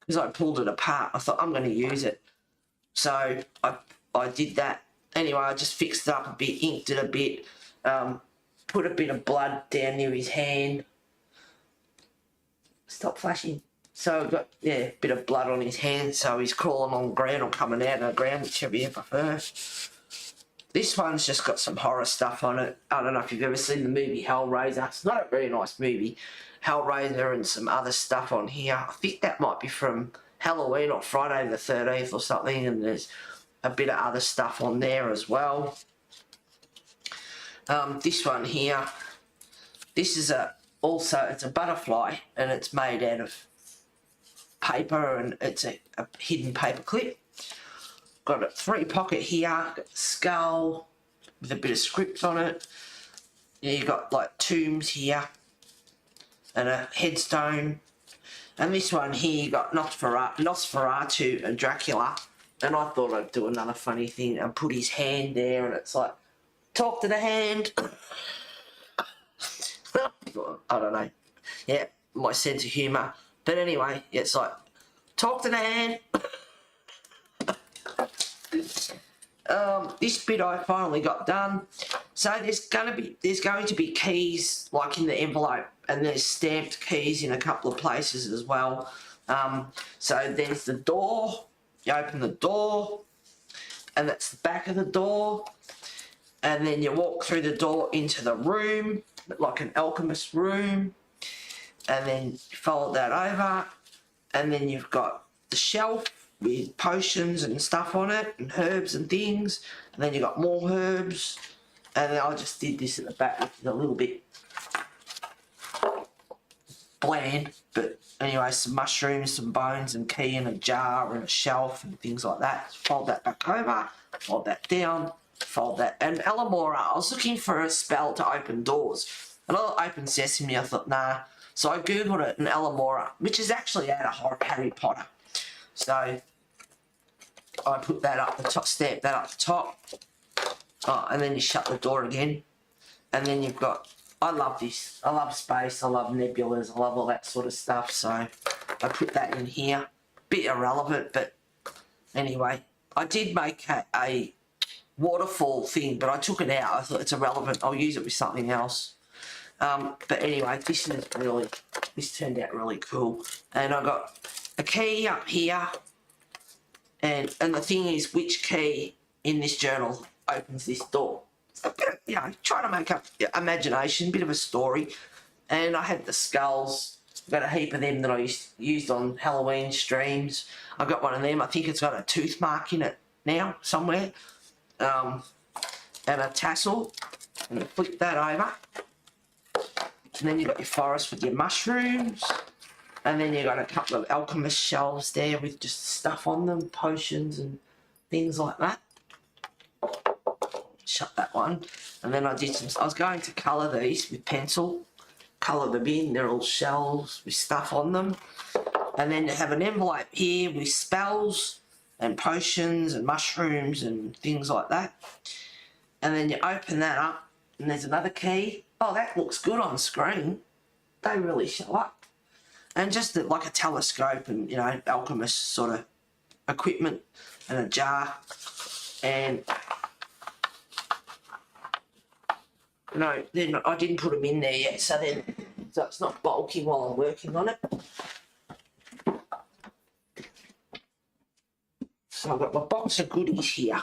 because I pulled it apart, I thought I'm going to use it. So I did that. Anyway, I just fixed it up a bit, inked it a bit, put a bit of blood down near his hand. Stop flashing. So I've got, yeah, a bit of blood on his hand, so he's crawling on the ground or coming out of the ground, whichever you prefer. This one's just got some horror stuff on it. I don't know if you've ever seen the movie Hellraiser. It's not a very nice movie. Hellraiser and some other stuff on here. I think that might be from Halloween or Friday the 13th or something, and there's a bit of other stuff on there as well. This one here, this is it's a butterfly, and it's made out of paper, and it's a hidden paper clip. Got a 3-pocket here, got a skull with a bit of script on it. Yeah, you've got like tombs here and a headstone. And this one here, you got Nosferatu and Dracula. And I thought I'd do another funny thing and put his hand there, and it's like, talk to the hand. I don't know. Yeah, my sense of humour. But anyway, it's like, talk to the hand. This bit I finally got done. So there's going to be keys like in the envelope, and there's stamped keys in a couple of places as well. So there's the door. You open the door, and that's the back of the door, and then you walk through the door into the room, like an alchemist room. and then you fold that over, and then you've got the shelf with potions and stuff on it, and herbs and things, and then you've got more herbs, and then I just did this at the back, which is a little bit bland, but anyway, some mushrooms, some bones and key in a jar and a shelf and things like that. Fold that back over, fold that down, fold that. And Alamora, I was looking for a spell to open doors. And I opened Sesame, I thought, nah. So I googled it, and Alamora, which is actually out of Harry Potter. So I put that up the top, stamp that up the top. Oh, and then you shut the door again. And then you've got, I love this. I love space, I love nebulas, I love all that sort of stuff. So I put that in here. Bit irrelevant, but anyway. I did make a waterfall thing, but I took it out. I thought it's irrelevant. I'll use it with something else. But anyway, this turned out really cool. And I got a key up here. And the thing is, which key in this journal opens this door? A bit of, you know, trying to make up imagination, bit of a story. And I had the skulls. I've got a heap of them that I used on Halloween streams. I've got one of them. I think it's got a tooth mark in it now, somewhere. And a tassel. And flip that over. And then you've got your forest with your mushrooms. And then you've got a couple of alchemist shelves there with just stuff on them, potions and things like that. Shut that one. And then I was going to colour these with pencil. Colour them in. They're all shelves with stuff on them. And then you have an envelope here with spells and potions and mushrooms and things like that. And then you open that up and there's another key. Oh, that looks good on screen. They really show up. And just like a telescope and, you know, alchemist sort of equipment and a jar. And, you know, then I didn't put them in there yet, so it's not bulky while I'm working on it. So I've got my box of goodies here.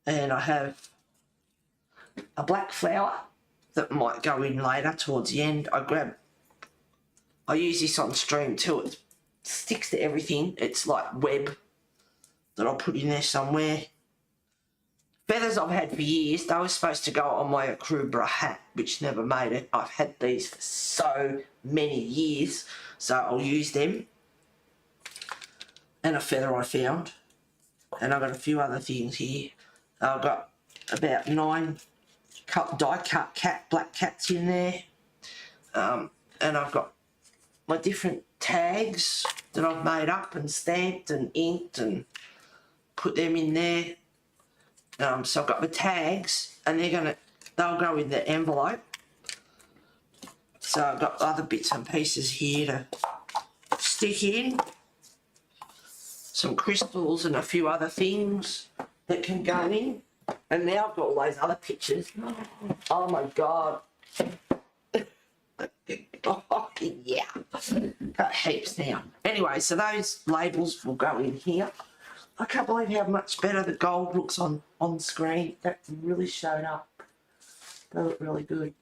And I have a black flower that might go in later towards the end. I use this on stream too. It sticks to everything. It's like web that I'll put in there somewhere. Feathers I've had for years. They were supposed to go on my Akrubra hat, which never made it. I've had these for so many years, so I'll use them. And a feather I found. And I've got a few other things here. I've got about 9 die-cut black cats in there. And I've got my different tags that I've made up and stamped and inked and put them in there. So I've got my tags, and they'll go in the envelope. So I've got other bits and pieces here to stick in. Some crystals and a few other things that can go in. And now I've got all those other pictures. Oh my God. Oh, yeah. Got heaps now. Anyway, so those labels will go in here. I can't believe how much better the gold looks on screen. That really showed up. They look really good.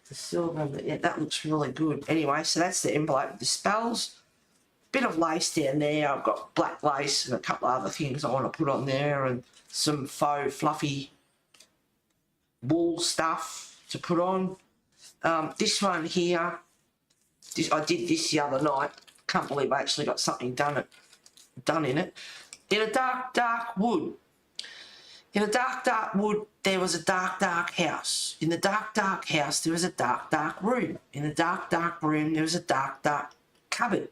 The silver, yeah, that looks really good. Anyway, so that's the envelope with the spells. Bit of lace down there. I've got black lace and a couple of other things I want to put on there, and some faux fluffy wool stuff to put on. This one here, I did this the other night. Can't believe I actually got something done in it. In a dark wood. In a dark wood, there was a dark house. In the dark house, there was a dark room. In the dark room, there was a dark cupboard.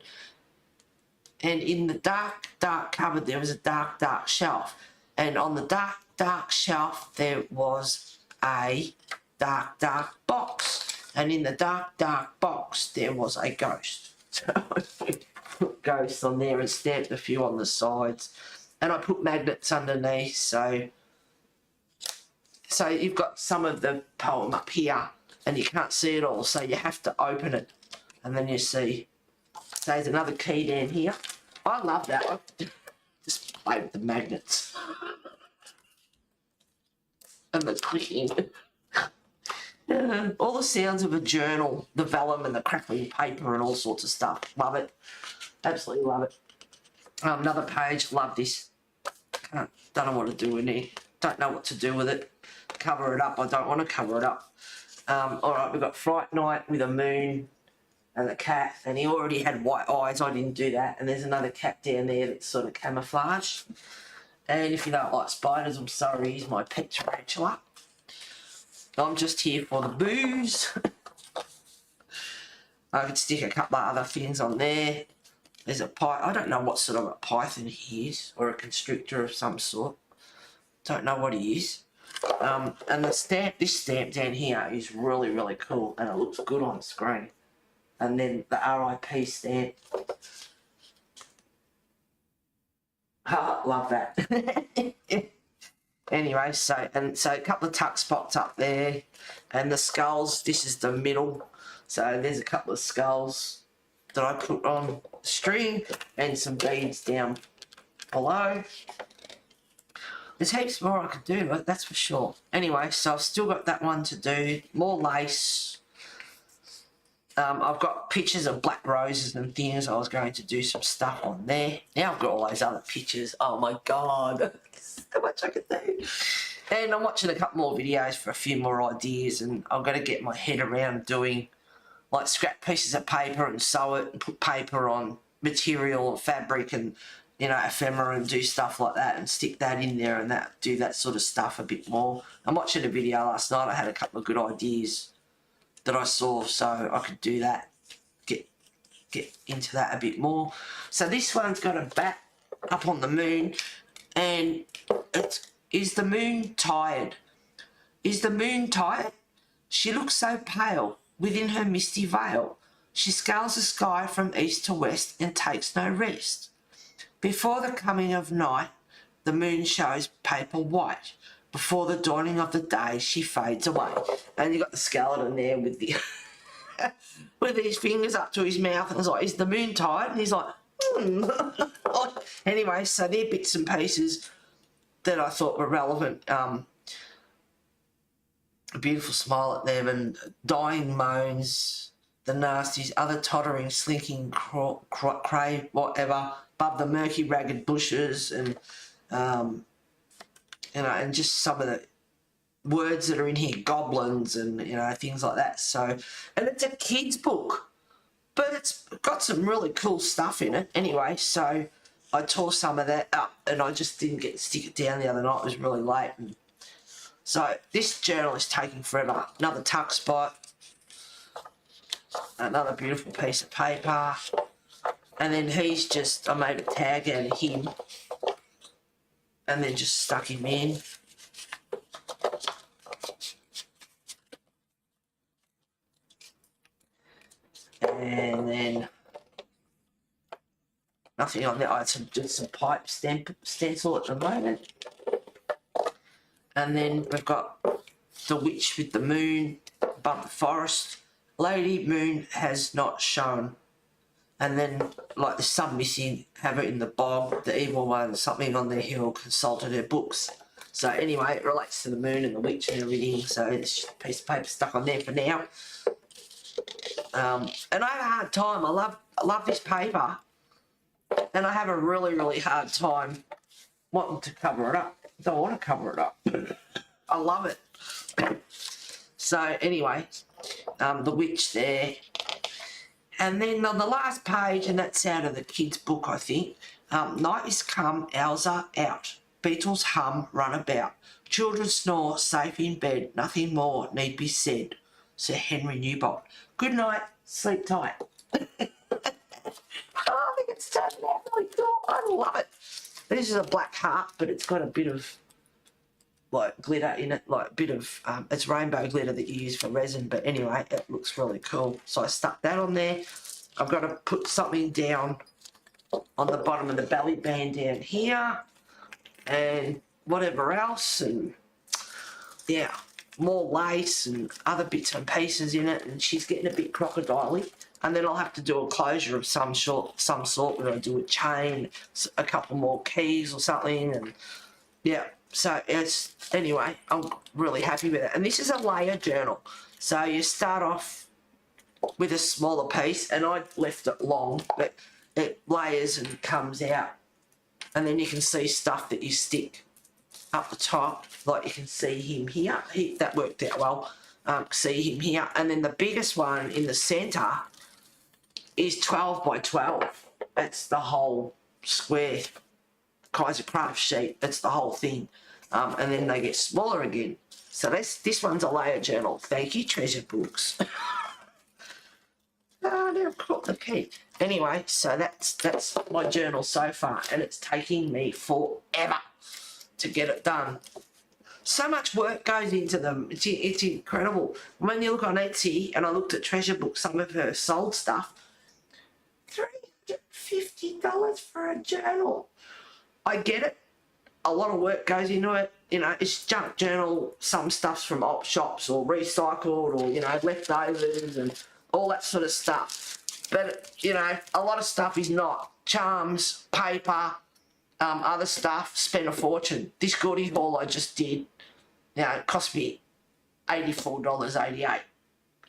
And in the dark cupboard, there was a dark shelf. And on the dark shelf, there was a dark box. And in the dark box, there was a ghost. So I put ghosts on there and stamped a few on the sides. And I put magnets underneath, so you've got some of the poem up here, and you can't see it all, so you have to open it. And then you see, so there's another key down here. I love that one. Just play with the magnets. and the clicking. All the sounds of a journal, the vellum and the crackling paper and all sorts of stuff. Love it. Absolutely love it. Another page. Love this. Don't know what to do in here. Don't know what to do with it. Cover it up. I don't want to cover it up. All right, we've got Fright Night with a moon and the cat, and he already had white eyes. I didn't do that. And there's another cat down there that's sort of camouflage. And if you don't like spiders, I'm sorry, he's my pet tarantula. I'm just here for the booze. I could stick a couple of other things on there. There's a I don't know what sort of a python he is, or a constrictor of some sort. Don't know what he is. And the stamp, this stamp down here is really, really cool, and it looks good on screen. And then the RIP stamp. Oh, love that. Anyway, so a couple of tuck spots up there, and the skulls. This is the middle, so there's a couple of skulls that I put on string, and some beads down below. There's heaps more I could do, but that's for sure. Anyway, so I've still got that one to do. More lace. I've got pictures of black roses and things. I was going to do some stuff on there. Now I've got all those other pictures. Oh my God. So much I could do. And I'm watching a couple more videos for a few more ideas, and I'm going to get my head around doing like scrap pieces of paper and sew it and put paper on material and fabric and, you know, ephemera, and do stuff like that and stick that in there and do that sort of stuff a bit more. I'm watching a video last night. I had a couple of good ideas that I saw, so I could do that, get into that a bit more. So this one's got a bat up on the moon, and is the moon tired? Is the moon tired? She looks so pale within her misty veil. She scales the sky from east to west and takes no rest. Before the coming of night, the moon shows paper white. Before the dawning of the day, she fades away. And you got the skeleton there with the with his fingers up to his mouth, and it's like, is the moon tired? And he's like, Anyway, so they're bits and pieces that I thought were relevant. A beautiful smile at them, and dying moans, the nasties, other tottering, slinking crave, whatever, above the murky, ragged bushes, and you know, and just some of the words that are in here, goblins and, you know, things like that. So, and it's a kid's book, but it's got some really cool stuff in it. Anyway, so I tore some of that up, and I just didn't get to stick it down the other night. It was really late. And so this journal is taking forever. Another tuck spot, another beautiful piece of paper, and then he's just, I made a tag out of him and then just stuck him in. And then nothing on there. I had just some pipe stencil at the moment. And then we've got the witch with the moon above the forest. Lady Moon has not shown. And then, like, the sun missing, have it in the bog, the evil one, something on their hill, consulted her books. So anyway, it relates to the moon and the witch and everything, so it's just a piece of paper stuck on there for now. And I have a hard time. I love this paper, and I have a really, really hard time wanting to cover it up. I don't want to cover it up. I love it. So anyway, the witch there. And then on the last page, and that's out of the kids' book, I think, night is come, owls are out. Beetles hum, run about. Children snore, safe in bed. Nothing more need be said. Sir Henry Newbolt. Good night, sleep tight. Oh, I think it's turning out really cool. I love it. This is a black heart, but it's got a bit of, like, glitter in it, like a bit of, it's rainbow glitter that you use for resin, but anyway, it looks really cool. So I stuck that on there. I've got to put something down on the bottom of the belly band down here, and whatever else, and yeah, more lace and other bits and pieces in it, and she's getting a bit crocodile-y. And then I'll have to do a closure of some sort where I do a chain, a couple more keys or something, and yeah, So it's, anyway, I'm really happy with it. And this is a layer journal. So you start off with a smaller piece, and I left it long, but it layers and comes out. And then you can see stuff that you stick up the top, like you can see him here. That worked out well. See him here. And then the biggest one in the centre is 12 by 12. That's the whole square Kaiser craft sheet. That's the whole thing. And then they get smaller again. So this one's a layer journal. Thank you, Treasure Books. Oh, now I've caught the key. Anyway, so that's my journal so far, and it's taking me forever to get it done. So much work goes into them. It's incredible. When you look on Etsy, and I looked at Treasure Books, some of her sold stuff, $350 for a journal. I get it. A lot of work goes into it. You know, it's junk journal. Some stuff's from op shops or recycled, or, you know, leftovers and all that sort of stuff. But, you know, a lot of stuff is not. Charms, paper, other stuff, spent a fortune. This Goodie haul I just did, you know, it cost me $84.88.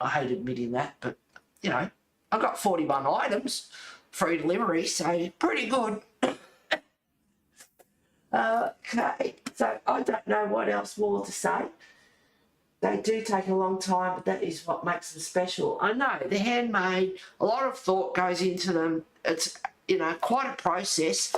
I hate admitting that, but, you know, I got 41 items, free delivery, so pretty good. Okay, so I don't know what else more to say. They do take a long time, but that is what makes them special. I know, they're handmade, a lot of thought goes into them. It's, you know, quite a process.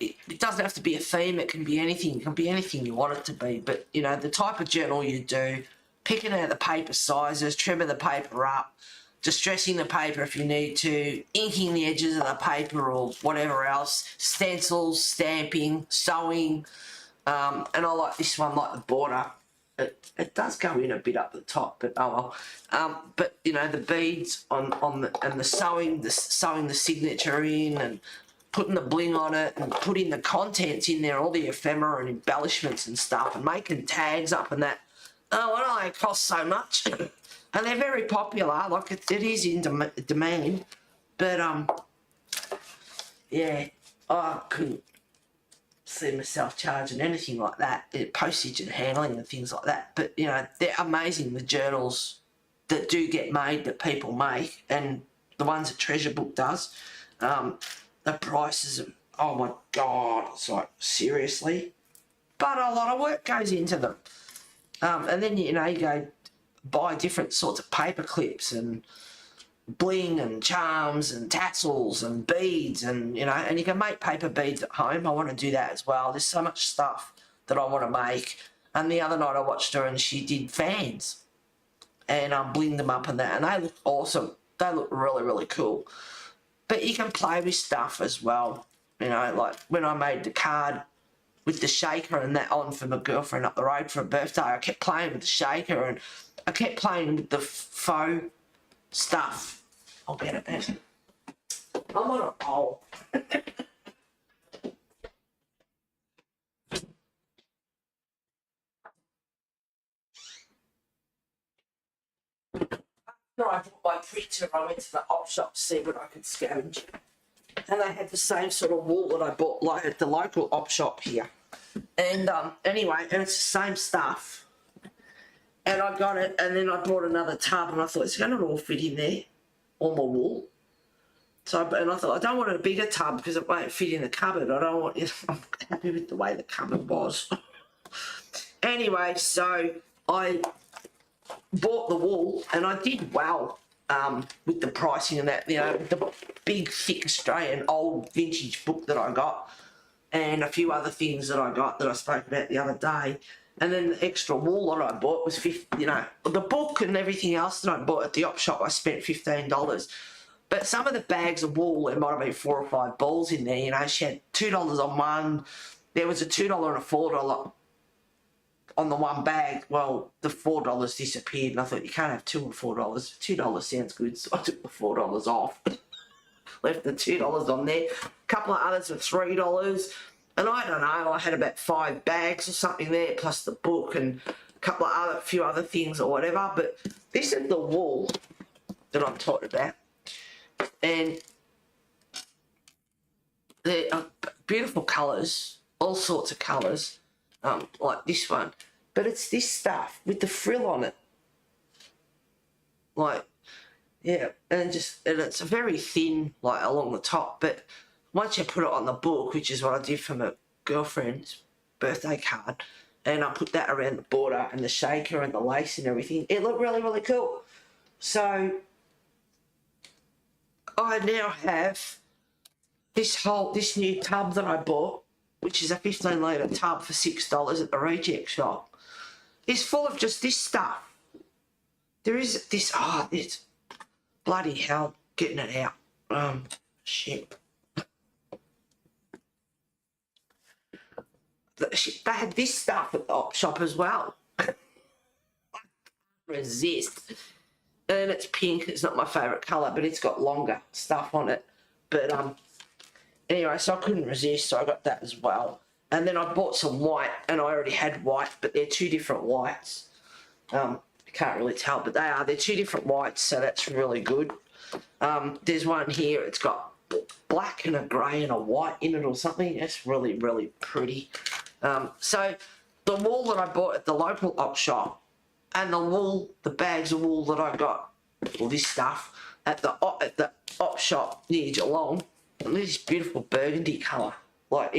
It doesn't have to be a theme, it can be anything. It can be anything you want it to be. But, you know, the type of journal you do, picking out the paper sizes, trimming the paper up, distressing the paper if you need to, inking the edges of the paper or whatever else, stencils, stamping, sewing. And I like this one, like the border. It does go in a bit up the top, but oh well. But you know, the beads on the, and the sewing the signature in, and putting the bling on it, and putting the contents in there, all the ephemera and embellishments and stuff, and making tags up and that. Oh, I know it costs so much, and they're very popular. Like it is in demand, but yeah, I couldn't see myself charging anything like that, postage and handling and things like that. But you know, they're amazing, the journals that do get made, that people make, and the ones that Treasure Book does. The prices are, oh my god, it's like, seriously. But a lot of work goes into them. And then, you know, you go buy different sorts of paper clips and bling and charms and tassels and beads, and you know, and you can make paper beads at home. I want to do that as well. There's so much stuff that I want to make. And the other night I watched her and she did fans, and blinged them up and that, and they look awesome. They look really, really cool. But you can play with stuff as well. You know, like when I made the card with the shaker and that on for my girlfriend up the road for a birthday, I kept playing with the shaker, and I kept playing with the faux stuff. I'll get it back. I'm on a roll. After I bought my printer, I went to the op shop to see what I could scavenge. And they had the same sort of wool that I bought like at the local op shop here. And anyway, and it's the same stuff. And I got it, and then I bought another tub, and I thought, it's going to all fit in there, all my wool. So, and I thought, I don't want a bigger tub because it won't fit in the cupboard. I don't want, you know, I'm happy with the way the cupboard was. Anyway, so I bought the wool, and I did well with the pricing and that, you know, the big, thick Australian old vintage book that I got, and a few other things that I got that I spoke about the other day. And then the extra wool that I bought was you know, the book and everything else that I bought at the op shop, I spent $15. But some of the bags of wool, there might have been 4 or 5 balls in there. You know, she had $2 on one. There was a $2 and a $4 on the one bag. Well, the $4 disappeared, and I thought, you can't have $2 and $4. $2 sounds good, so I took the $4 off. Left the $2 on there. A couple of others were $3. And I don't know, I had about 5 bags or something there, plus the book and a few other things or whatever. But this is the wool that I'm talking about. And they're beautiful colours. all sorts of colours, like this one. But it's this stuff with the frill on it. Like, yeah, and it's a very thin, like, along the top. But once you put it on the book, which is what I did for my girlfriend's birthday card, and I put that around the border and the shaker and the lace and everything, it looked really, really cool. So I now have this new tub that I bought, which is a 15 litre tub for $6 at the reject shop. It's full of just this stuff. There is this, it's bloody hell getting it out. Shit. They had this stuff at the op shop as well. I can't resist. And it's pink. It's not my favourite colour, but it's got longer stuff on it. But anyway, so I couldn't resist, so I got that as well. And then I bought some white, and I already had white, but they're two different whites. You can't really tell, but they're two different whites, so that's really good. There's one here, it's got black and a grey and a white in it or something. That's really, really pretty. So the wool that I bought at the local op shop and the bags of wool that I got, all this stuff, at the op shop near Geelong, and this beautiful burgundy colour. Like,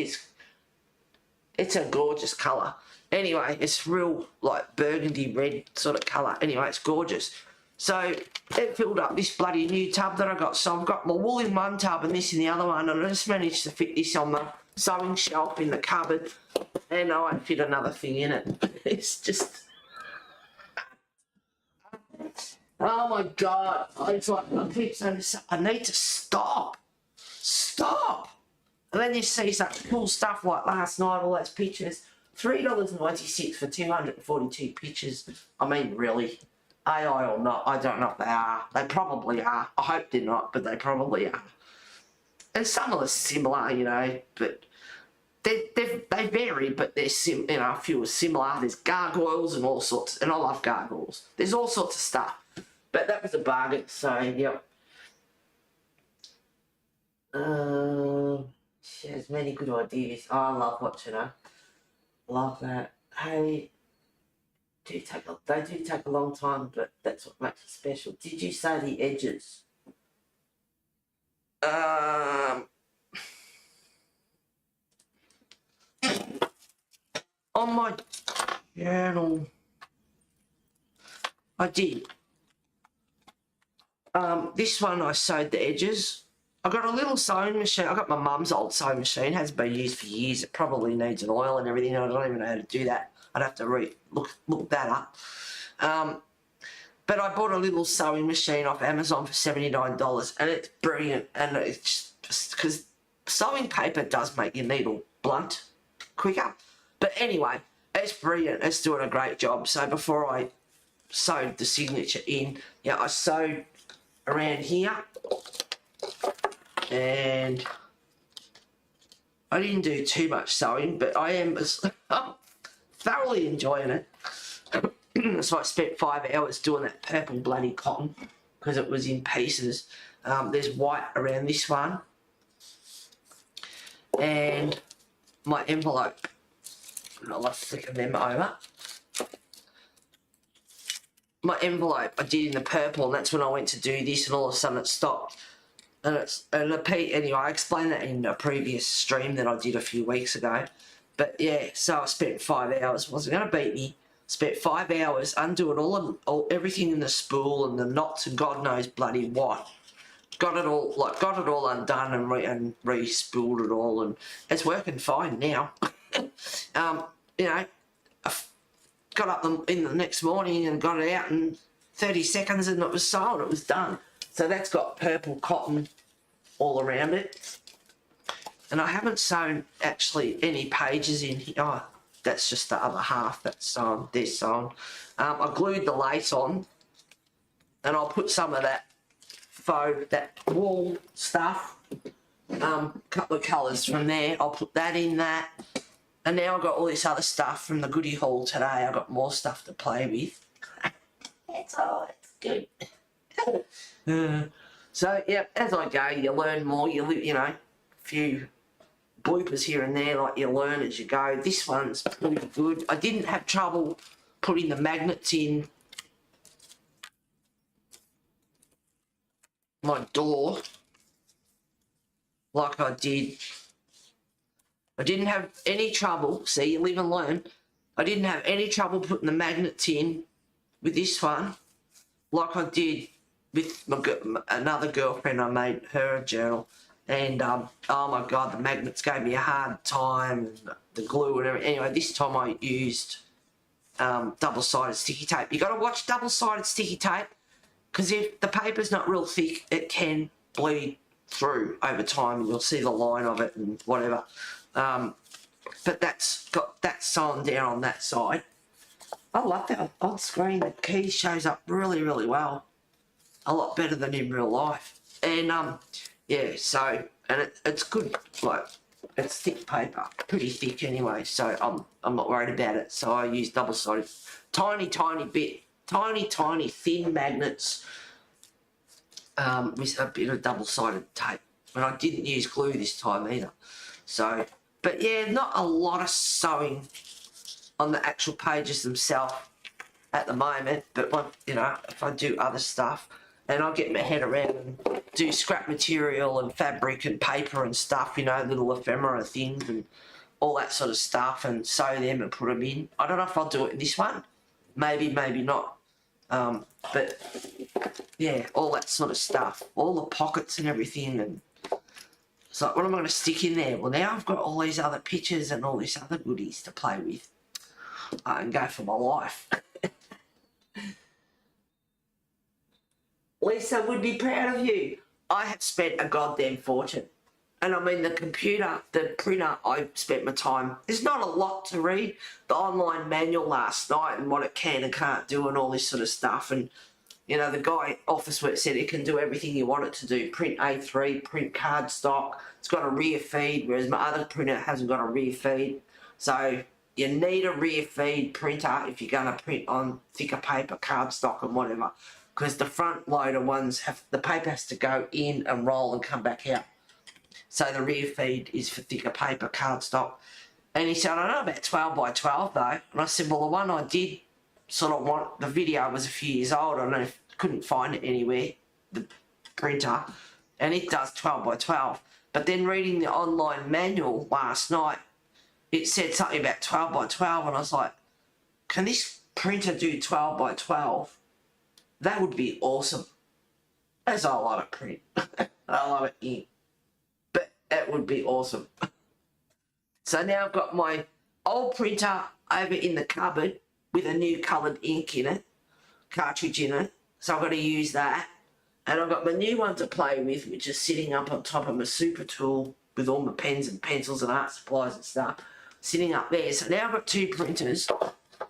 it's a gorgeous colour. Anyway, it's real, like, burgundy red sort of colour. Anyway, it's gorgeous. So it filled up this bloody new tub that I got. So I've got my wool in one tub and this in the other one, and I just managed to fit this on the sewing shelf in the cupboard, and I won't fit another thing in it. It's just... oh my God. It's like, I keep saying, I need to stop. Stop. And then you see such cool stuff like last night, all those pictures. $3.96 for 242 pictures. I mean, really, AI or not, I don't know if they are. They probably are. I hope they're not, but they probably are. And some of them are similar, you know, but they vary, but they're a few are similar. There's gargoyles and all sorts, and I love gargoyles. There's all sorts of stuff. But that was a bargain, so, yep. She has many good ideas. Oh, I love watching her. Love that. Hey, they do take a long time, but that's what makes it special. Did you say the edges? On my journal, I did. This one I sewed the edges. I got a little sewing machine. I got my mum's old sewing machine. It hasn't been used for years. It probably needs an oil and everything. I don't even know how to do that. I'd have to look that up. But I bought a little sewing machine off Amazon for $79, and it's brilliant. And it's just because sewing paper does make your needle blunt quicker. But anyway, it's brilliant. It's doing a great job. So before I sewed the signature in, yeah, I sewed around here. And I didn't do too much sewing, but I am thoroughly enjoying it. So I spent 5 hours doing that purple bloody cotton because it was in pieces. There's white around this one. And my envelope. I'll have to flick them over. My envelope I did in the purple, and that's when I went to do this, and all of a sudden it stopped. And anyway, I explained that in a previous stream that I did a few weeks ago. But yeah, so I spent 5 hours. Wasn't going to beat me. Spent 5 hours undoing everything in the spool and the knots and God knows bloody what. Got it all undone and re-spooled it all, and it's working fine now. You know, I got up in the next morning and got it out in 30 seconds, and it was sewn. It was done. So that's got purple cotton all around it. And I haven't sewn actually any pages in here. Oh, that's just the other half that's sewn. They're sewn. I glued the lace on, and I'll put some of that that wool stuff, couple of colours from there. I'll put that in that. And now I've got all this other stuff from the Goodie haul today. I've got more stuff to play with. It's good. So, yeah, as I go, you learn more. You know, a few bloopers here and there, like you learn as you go. This one's pretty good. I didn't have trouble putting the magnets in my door like I did. I didn't have any trouble. See, you live and learn. I didn't have any trouble putting the magnets in with this one like I did with another girlfriend. I made her a journal, and oh my god, the magnets gave me a hard time, and the glue and everything. Anyway, this time I used double-sided sticky tape. You got to watch double-sided sticky tape, because if the paper's not real thick, it can bleed through over time, and you'll see the line of it and whatever. But that's got that sewn down on that side. I love that on screen. The key shows up really, really well. A lot better than in real life. And yeah, so, and it's good, like, it's thick paper, pretty thick anyway, so I'm not worried about it. So I use double-sided, tiny thin magnets with a bit of double-sided tape. And I didn't use glue this time either. So, but yeah, not a lot of sewing on the actual pages themselves at the moment, but you know, if I do other stuff, and I'll get my head around and do scrap material and fabric and paper and stuff, you know, little ephemera things and all that sort of stuff, and sew them and put them in. I don't know if I'll do it in this one. Maybe, maybe not. But yeah, all that sort of stuff, all the pockets and everything. And it's like, what am I going to stick in there? Well, now I've got all these other pictures and all these other goodies to play with and go for my life. Lisa would be proud of you. I have spent a goddamn fortune. And I mean, the computer, the printer, I spent my time. There's not a lot to read. The online manual last night and what it can and can't do and all this sort of stuff. And, you know, the guy Office Work said it can do everything you want it to do. Print A3, print cardstock. It's got a rear feed, whereas my other printer hasn't got a rear feed. So you need a rear feed printer if you're going to print on thicker paper, cardstock and whatever. Because the front loader ones, the paper has to go in and roll and come back out. So the rear feed is for thicker paper, cardstock. And he said, I don't know about 12 by 12 though. And I said, well, the one I did sort of want, the video was a few years old. I don't know, couldn't find it anywhere, the printer. And it does 12 by 12. But then reading the online manual last night, it said something about 12 by 12. And I was like, can this printer do 12 by 12? That would be awesome. As I love it print. I love it ink. But that would be awesome. So now I've got my old printer over in the cupboard with a new coloured ink in it, cartridge in it. So I've got to use that. And I've got my new one to play with, which is sitting up on top of my super tool with all my pens and pencils and art supplies and stuff, sitting up there. So now I've got two printers.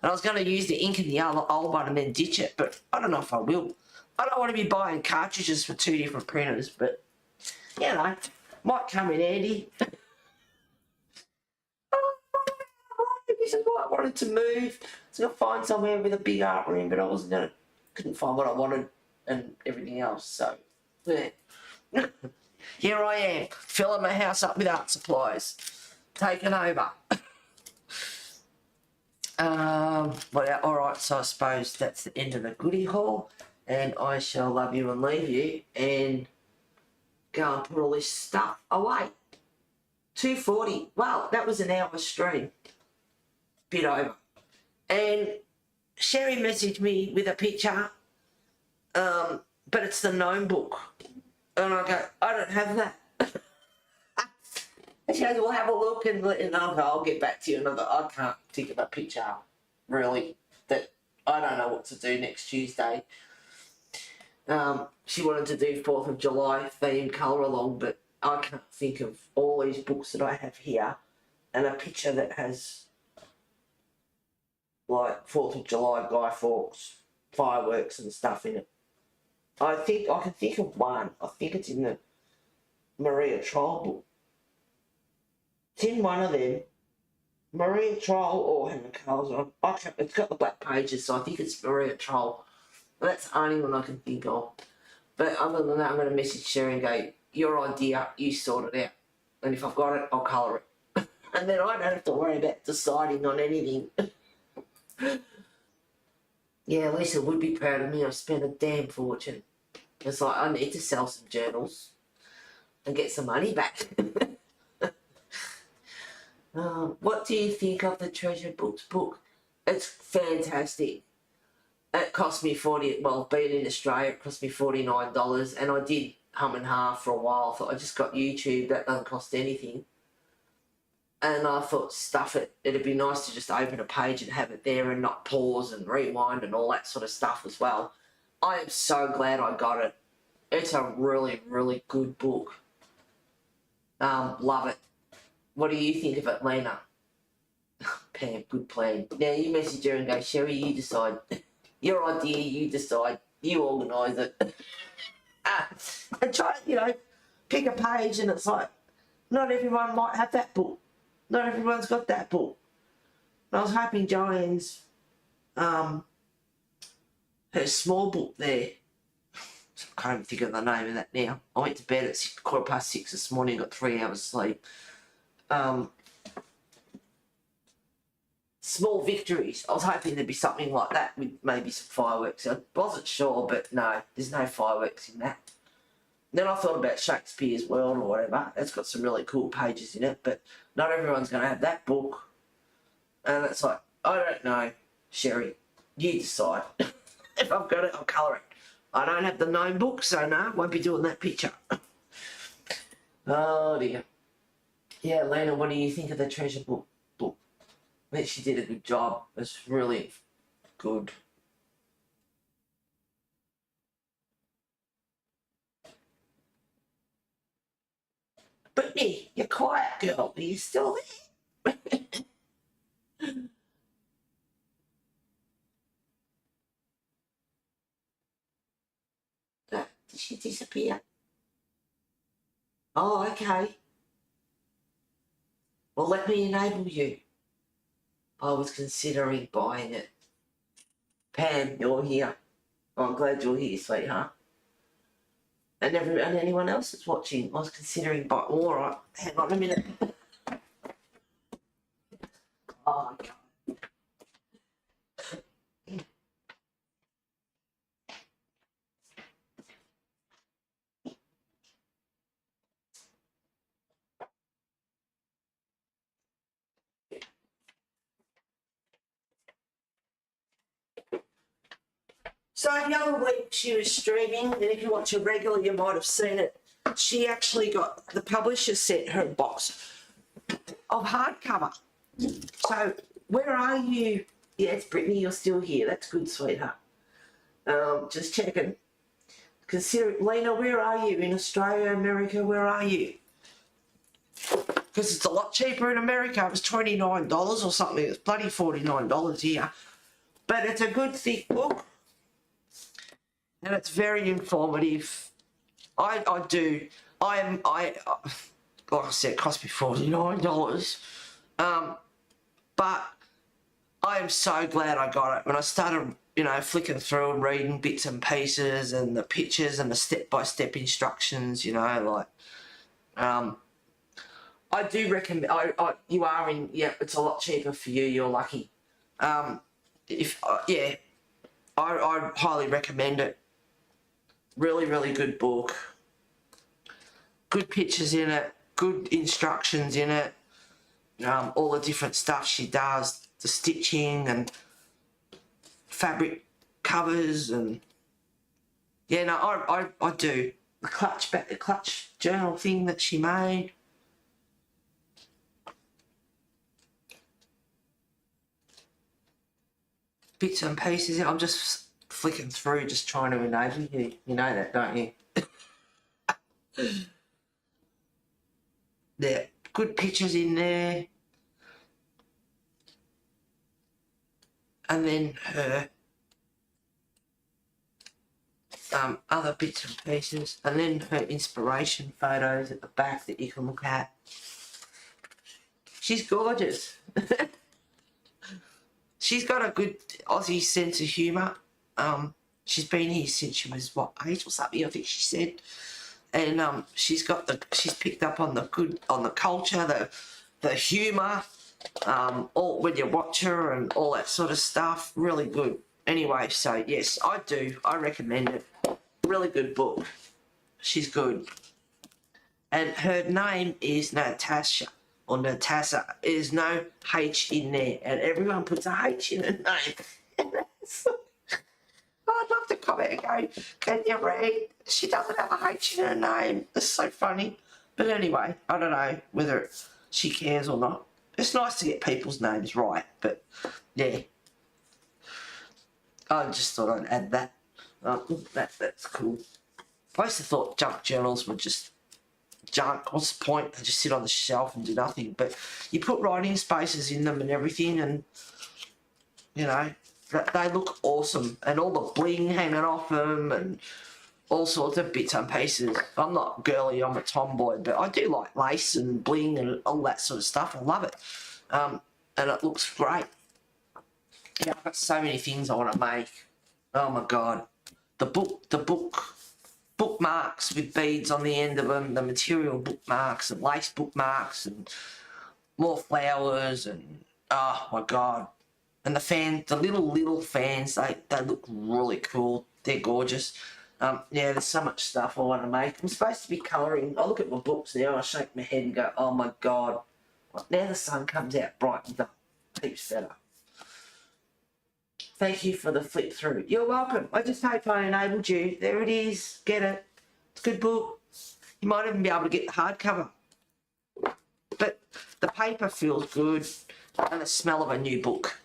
And I was going to use the ink in the old one and then ditch it, but I don't know if I will. I don't want to be buying cartridges for two different printers, but, you know, might come in handy. This is what I wanted to move. I was going to find somewhere with a big art room, but couldn't find what I wanted and everything else, so, yeah. Here I am, filling my house up with art supplies, taking over. Well, alright, so I suppose that's the end of the goodie haul, and I shall love you and leave you and go and put all this stuff away. 2:40, well, that was an hour stream, bit over. And Sherry messaged me with a picture, but it's the gnome book, and I go, I don't have that. And she goes, well, have a look, and I'll get back to you. And I can't think of a picture, really, that I don't know what to do next Tuesday. She wanted to do 4th of July themed colour along, but I can't think of all these books that I have here and a picture that has, like, 4th of July, Guy Fawkes, fireworks and stuff in it. I think I can think of one. I think it's in the Maria Troll book. It's in one of them. Maria Troll or hang the colours on. It's got the black pages, so I think it's Maria Troll. That's the only one I can think of. But other than that, I'm going to message Sherry and go, your idea, you sort it out. And if I've got it, I'll colour it. And then I don't have to worry about deciding on anything. Yeah, Lisa would be proud of me. I spent a damn fortune. It's like, I need to sell some journals and get some money back. What do you think of the Treasure Books book? It's fantastic. It cost me being in Australia, it cost me $49, and I did hum and ha for a while. I thought, I just got YouTube, that doesn't cost anything. And I thought, stuff it. It'd be nice to just open a page and have it there and not pause and rewind and all that sort of stuff as well. I am so glad I got it. It's a really, really good book. Love it. What do you think of it, Lena? Pam, good plan. Now you message her and go, Sherry, you decide. Your idea, you decide. You organise it. And try, pick a page, and it's like, not everyone might have that book. Not everyone's got that book. And I was hoping Joanne's, her small book there, I can't even think of the name of that now. I went to bed at 6:15 this morning, got 3 hours sleep. Small victories. I was hoping there'd be something like that with maybe some fireworks. I wasn't sure, but no, there's no fireworks in that. Then I thought about Shakespeare's World or whatever. It's got some really cool pages in it, but not everyone's going to have that book. And it's like, I don't know, Sherry, you decide. If I've got it, I'll colour it. I don't have the known book, so no, won't be doing that picture. Oh dear. Yeah, Lena, what do you think of the Treasure book? I think she did a good job. It's really good. Brittany, you're quiet, girl. Are you still there? Did she disappear? Oh, okay. Well, let me enable you. I was considering buying it. Pam, you're here. Oh, I'm glad you're here, sweetheart. And anyone else that's watching, I was considering buying. All right, hang on a minute. Oh, God. So the other week she was streaming, and if you watch her regularly, you might have seen it. She actually got, the publisher sent her a box of hardcover. So where are you? Yes, Brittany, you're still here. That's good, sweetheart. Just checking. Lena, where are you? In Australia, America, where are you? Because it's a lot cheaper in America. It was $29 or something. It's bloody $49 here. But it's a good thick book. And it's very informative. Like I said, it cost me $49. But I am so glad I got it. When I started, flicking through and reading bits and pieces and the pictures and the step-by-step instructions, I do recommend, it's a lot cheaper for you, you're lucky. I highly recommend it. Really, really good book. Good pictures in it, good instructions in it. All the different stuff she does, the stitching and fabric covers, and I do. The clutch journal thing that she made. Bits and pieces. I'm just flicking through, just trying to enable you. You know that, don't you? There, good pictures in there. And then her other bits and pieces, and then her inspiration photos at the back that you can look at. She's gorgeous. She's got a good Aussie sense of humour. She's been here since she was, 8 or something, I think she said. and she's picked up on the culture, the humour, all when you watch her and all that sort of stuff. Really good. Anyway, so yes, I recommend it. Really good book. She's good. And her name is Natasha, or Natasha. There's no H in there, and everyone puts a H in her name. I'd love to comment and go, can you read? She doesn't have a H in her name. It's so funny. But anyway, I don't know whether she cares or not. It's nice to get people's names right, but yeah. I just thought I'd add that. That's cool. I used to thought junk journals were just junk. What's the point? They just sit on the shelf and do nothing. But you put writing spaces in them and everything, and you know, they look awesome. And all the bling hanging off them and all sorts of bits and pieces. I'm not girly, I'm a tomboy, but I do like lace and bling and all that sort of stuff. I love it. And it looks great. Yeah, I've got so many things I want to make. Oh my God. The bookmarks with beads on the end of them, the material bookmarks and lace bookmarks and more flowers and oh my God. And the little fans, they look really cool. They're gorgeous. Yeah, there's so much stuff I want to make. I'm supposed to be colouring. I look at my books now, I shake my head and go, oh my God. Now the sun comes out bright and up. Heaps better. Thank you for the flip through. You're welcome. I just hope I enabled you. There it is. Get it. It's a good book. You might even be able to get the hardcover. But the paper feels good and the smell of a new book.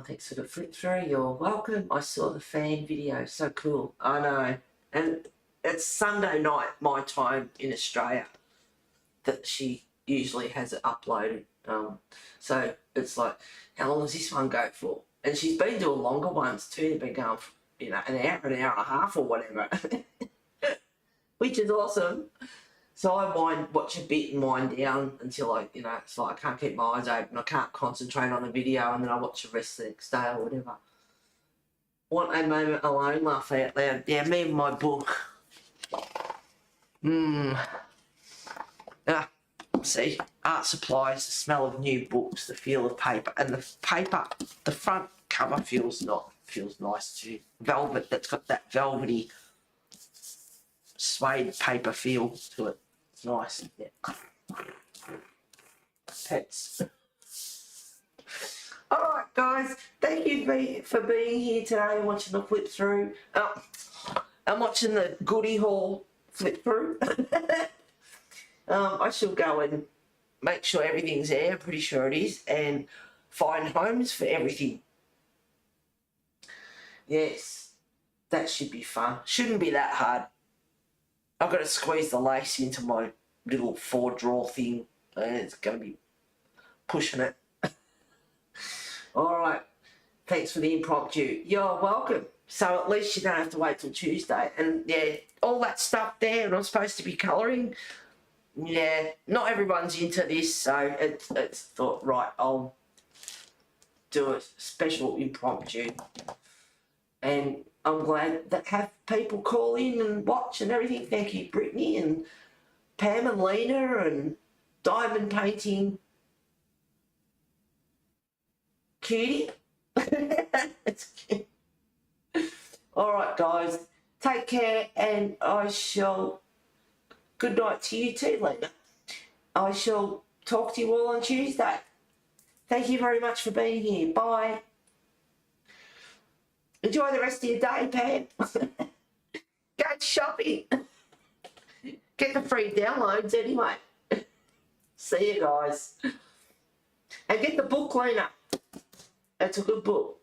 Thanks for the flip through. You're welcome. I saw the fan video. So cool. I know. And it's Sunday night, my time in Australia, that she usually has it uploaded. So it's like, how long does this one go for? And she's been doing longer ones too. They've been going for, you know, an hour and a half or whatever, which is awesome. So I watch a bit and wind down until it's like I can't keep my eyes open. I can't concentrate on the video, and then I watch the rest the next day or whatever. Want a moment alone, laugh out loud. Yeah, me and my book. See, art supplies, the smell of new books, the feel of paper, and the paper, the front cover feels nice too. Velvet, that's got that velvety suede paper feel to it. It's nice. Yeah. Pets. Alright guys, thank you for being here today and watching the flip through. I'm watching the Goodie haul flip through. I shall go and make sure everything's there, I'm pretty sure it is, and find homes for everything. Yes, that should be fun. Shouldn't be that hard. I've got to squeeze the lace into my little 4-drawer thing, and it's going to be pushing it. Alright, thanks for the impromptu. You're welcome. So at least you don't have to wait till Tuesday. And yeah, all that stuff there, and I'm supposed to be colouring. Yeah, not everyone's into this, so it's thought, right, I'll do a special impromptu. And I'm glad that have people call in and watch and everything. Thank you, Brittany and Pam and Lena and Diamond Painting Cutie. It's cute. Alright guys, take care, and I shall, good night to you too, Lena. I shall talk to you all on Tuesday. Thank you very much for being here. Bye. Enjoy the rest of your day, Pam. Go shopping. Get the free downloads anyway. See you guys. And get the book, Lena. It's a good book.